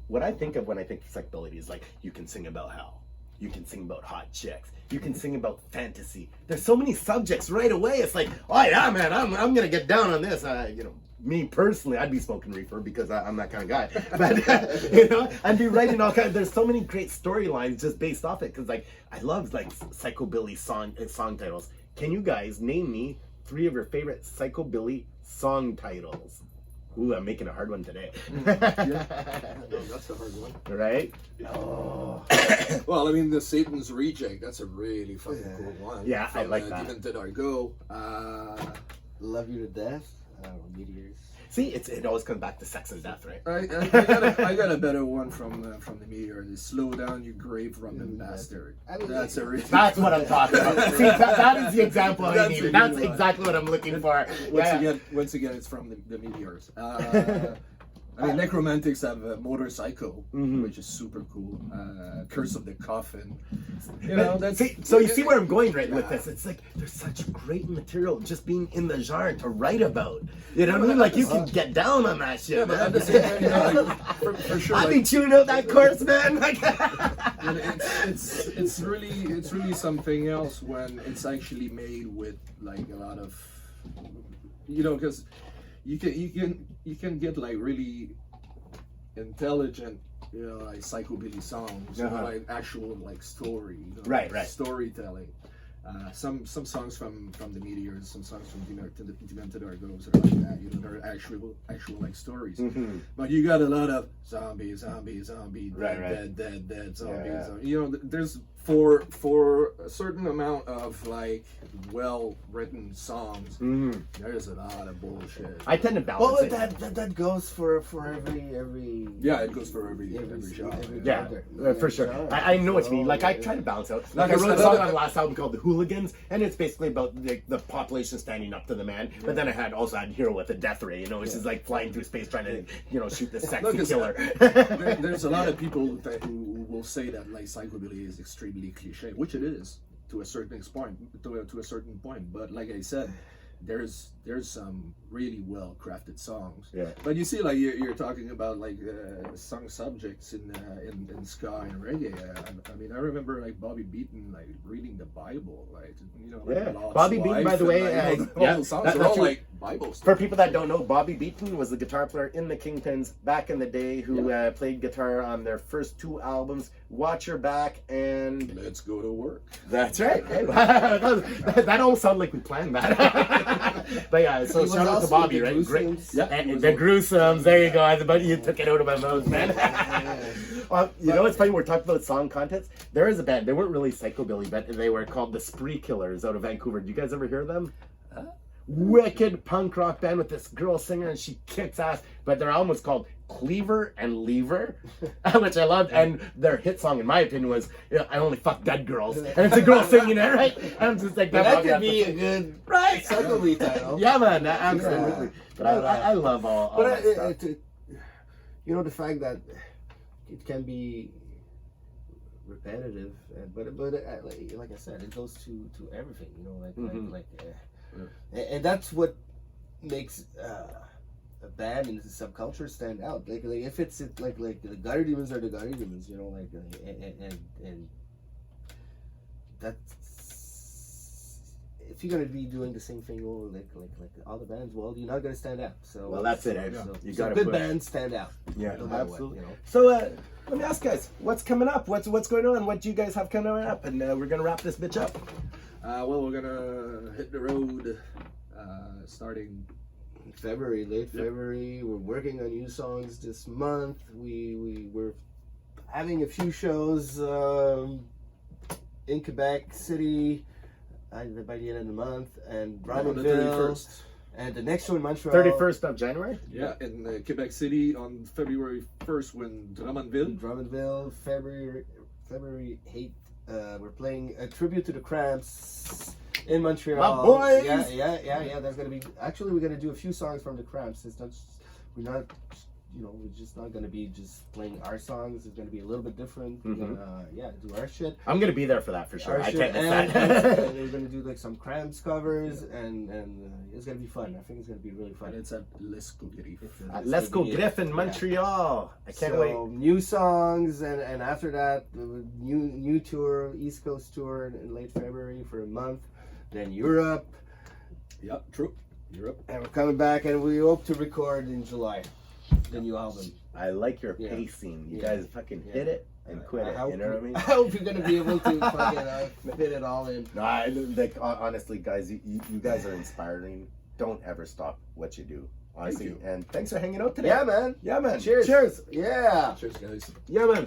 what I think of when I think of psychobilly is like you can sing about hell. You can sing about hot chicks. You can sing about fantasy. There's so many subjects right away. It's like, oh yeah, man, I'm gonna get down on this. You know, me personally, I'd be smoking reefer because I'm that kind of guy. But you know, I'd be writing all kinds. There's so many great storylines just based off it. Because like, I love like psychobilly song titles. Can you guys name me 3 of your favorite psychobilly song titles? Ooh, I'm making a hard one today. Yeah. No, that's a hard one. Right? Oh. Well, I mean, the Satan's Reject, that's a really fucking cool one. Yeah, I like that. Even Did I Go? Love You to Death. Meteors. See, it always comes back to sex and death, right? I got a better one from the Meteor. Slow Down, You Grave Robbing Bastard. That's a really That's what I'm talking about. See, that is the example I That's needed. a That's good one. exactly what I'm looking for. Once again, it's from the Meteors. I mean, Necromantics have Motorcycle, which is super cool. Curse of the Coffin. You know, that's so you see where I'm going right with this. It's like there's such great material just being in the genre to write about. You know what I mean? Like you can get down on that shit. Yeah, but man. at the same time, you know, like, for sure. I've Like, been tuning out that course, man. Like, it's really something else when it's actually made with like a lot of, you know, because you can get like really intelligent, you know, like psychobilly songs, you know, like actual like story, you know, Right. storytelling. Some songs from the Meteors, some songs from Demented Argos are like that, you know, they're actual like stories. But you got a lot of zombie, dead, zombie. You know, there's for a certain amount of like well written songs, there's a lot of bullshit. I tend to balance Well, it. that goes for every. Yeah, it goes for every genre. Yeah, for sure. genre. I know what you mean. Like I try to balance out. Like I Because wrote a song another- on the last album called "The Hooligans," and it's basically about the population standing up to the man. But then I also had "Hero with a Death Ray," you know, which is like flying through space trying to, you know, shoot this sexy Look, killer. There's a lot of people who will say that like psychobilly is extremely cliche, which it is to a certain point. To a certain point, but like I said, there's some really well crafted songs. Yeah. But you see, like you're talking about like song subjects in ska and reggae. I mean, I remember like Bobby Beaton like reading the Bible, like you know, like Yeah. Lot's Bobby Beaton, Wife by the way, and, like, yeah, all the songs that's are all true. like Bible For stuff. people that don't know, Bobby Beaton was the guitar player in the Kingpins back in the day who played guitar on their first 2 albums, Watch Your Back and... Let's Go to Work. That's right. Hey, that almost sounded like we planned that. But yeah, so He was shout out to also Bobby, the right? Great. Gruesomes. Yeah. And the Gruesomes, there you go. But you took it out of my mouth, man. Well, you know what's funny? We're talking about song contents. There is a band. They weren't really psychobilly, but they were called the Spree Killers out of Vancouver. Do you guys ever hear of them? Wicked punk rock band with this girl singer, and she kicks ass. But they're almost called Cleaver and Lever, which I loved. And their hit song, in my opinion, was "I Only Fuck Dead Girls," and it's a girl singing it, right? And I'm just like, That could be a good right. psychobilly title. Yeah, man, absolutely. But I love all But that stuff. you know, the fact that it can be repetitive, but like I said, it goes to everything. You know, and that's what makes a band in the subculture stand out. Like if it's like the Gutter Demons are the Gutter Demons, you know, like and that's if you're gonna be doing the same thing over like all the bands, well, you're not gonna stand out. So Well, that's it. You gotta good push. bands stand out. Yeah, no matter what, absolutely. you know. So let me ask guys, what's coming up? What's going on? What do you guys have coming up? And we're gonna wrap this bitch up. Well, we're gonna hit the road starting February, late February. We're working on new songs this month. We're having a few shows in Quebec City by the end of the month, and on the Drummondville, 31st. and the next show in Montreal. 31st of January. Yeah, in Quebec City on February 1st when Drummondville. Drummondville, February 8th. We're playing a tribute to the Cramps in Montreal. My boys! Yeah. That's gonna be. Actually, we're gonna do a few songs from the Cramps. We're not we're just not gonna be just playing our songs. It's gonna be a little bit different. We're Mhm. gonna do our shit. I'm gonna be there for that for sure. Our I shit, can't miss and that. we're gonna do like some Cramps covers, and it's gonna be fun. I think it's gonna be really fun. And it's at Lisco Griff. Let's go Yeah. Griff in Montreal. I can't wait. New songs, and after that, the new tour, East Coast tour in late February for a month. Then Europe, Yeah, true. Europe. and we're coming back, and we hope to record in July the new album. I like your Yeah. pacing. You Yeah. guys fucking Yeah. hit it and quit it. You know what I mean? I hope you're gonna be able to fucking fit it all in. No, like honestly, guys, you guys are inspiring. Don't ever stop what you do. Honestly, you. and thanks for hanging out today. Yeah, man. Yeah, man. Cheers. Cheers. Yeah. Cheers, guys. Yeah, man.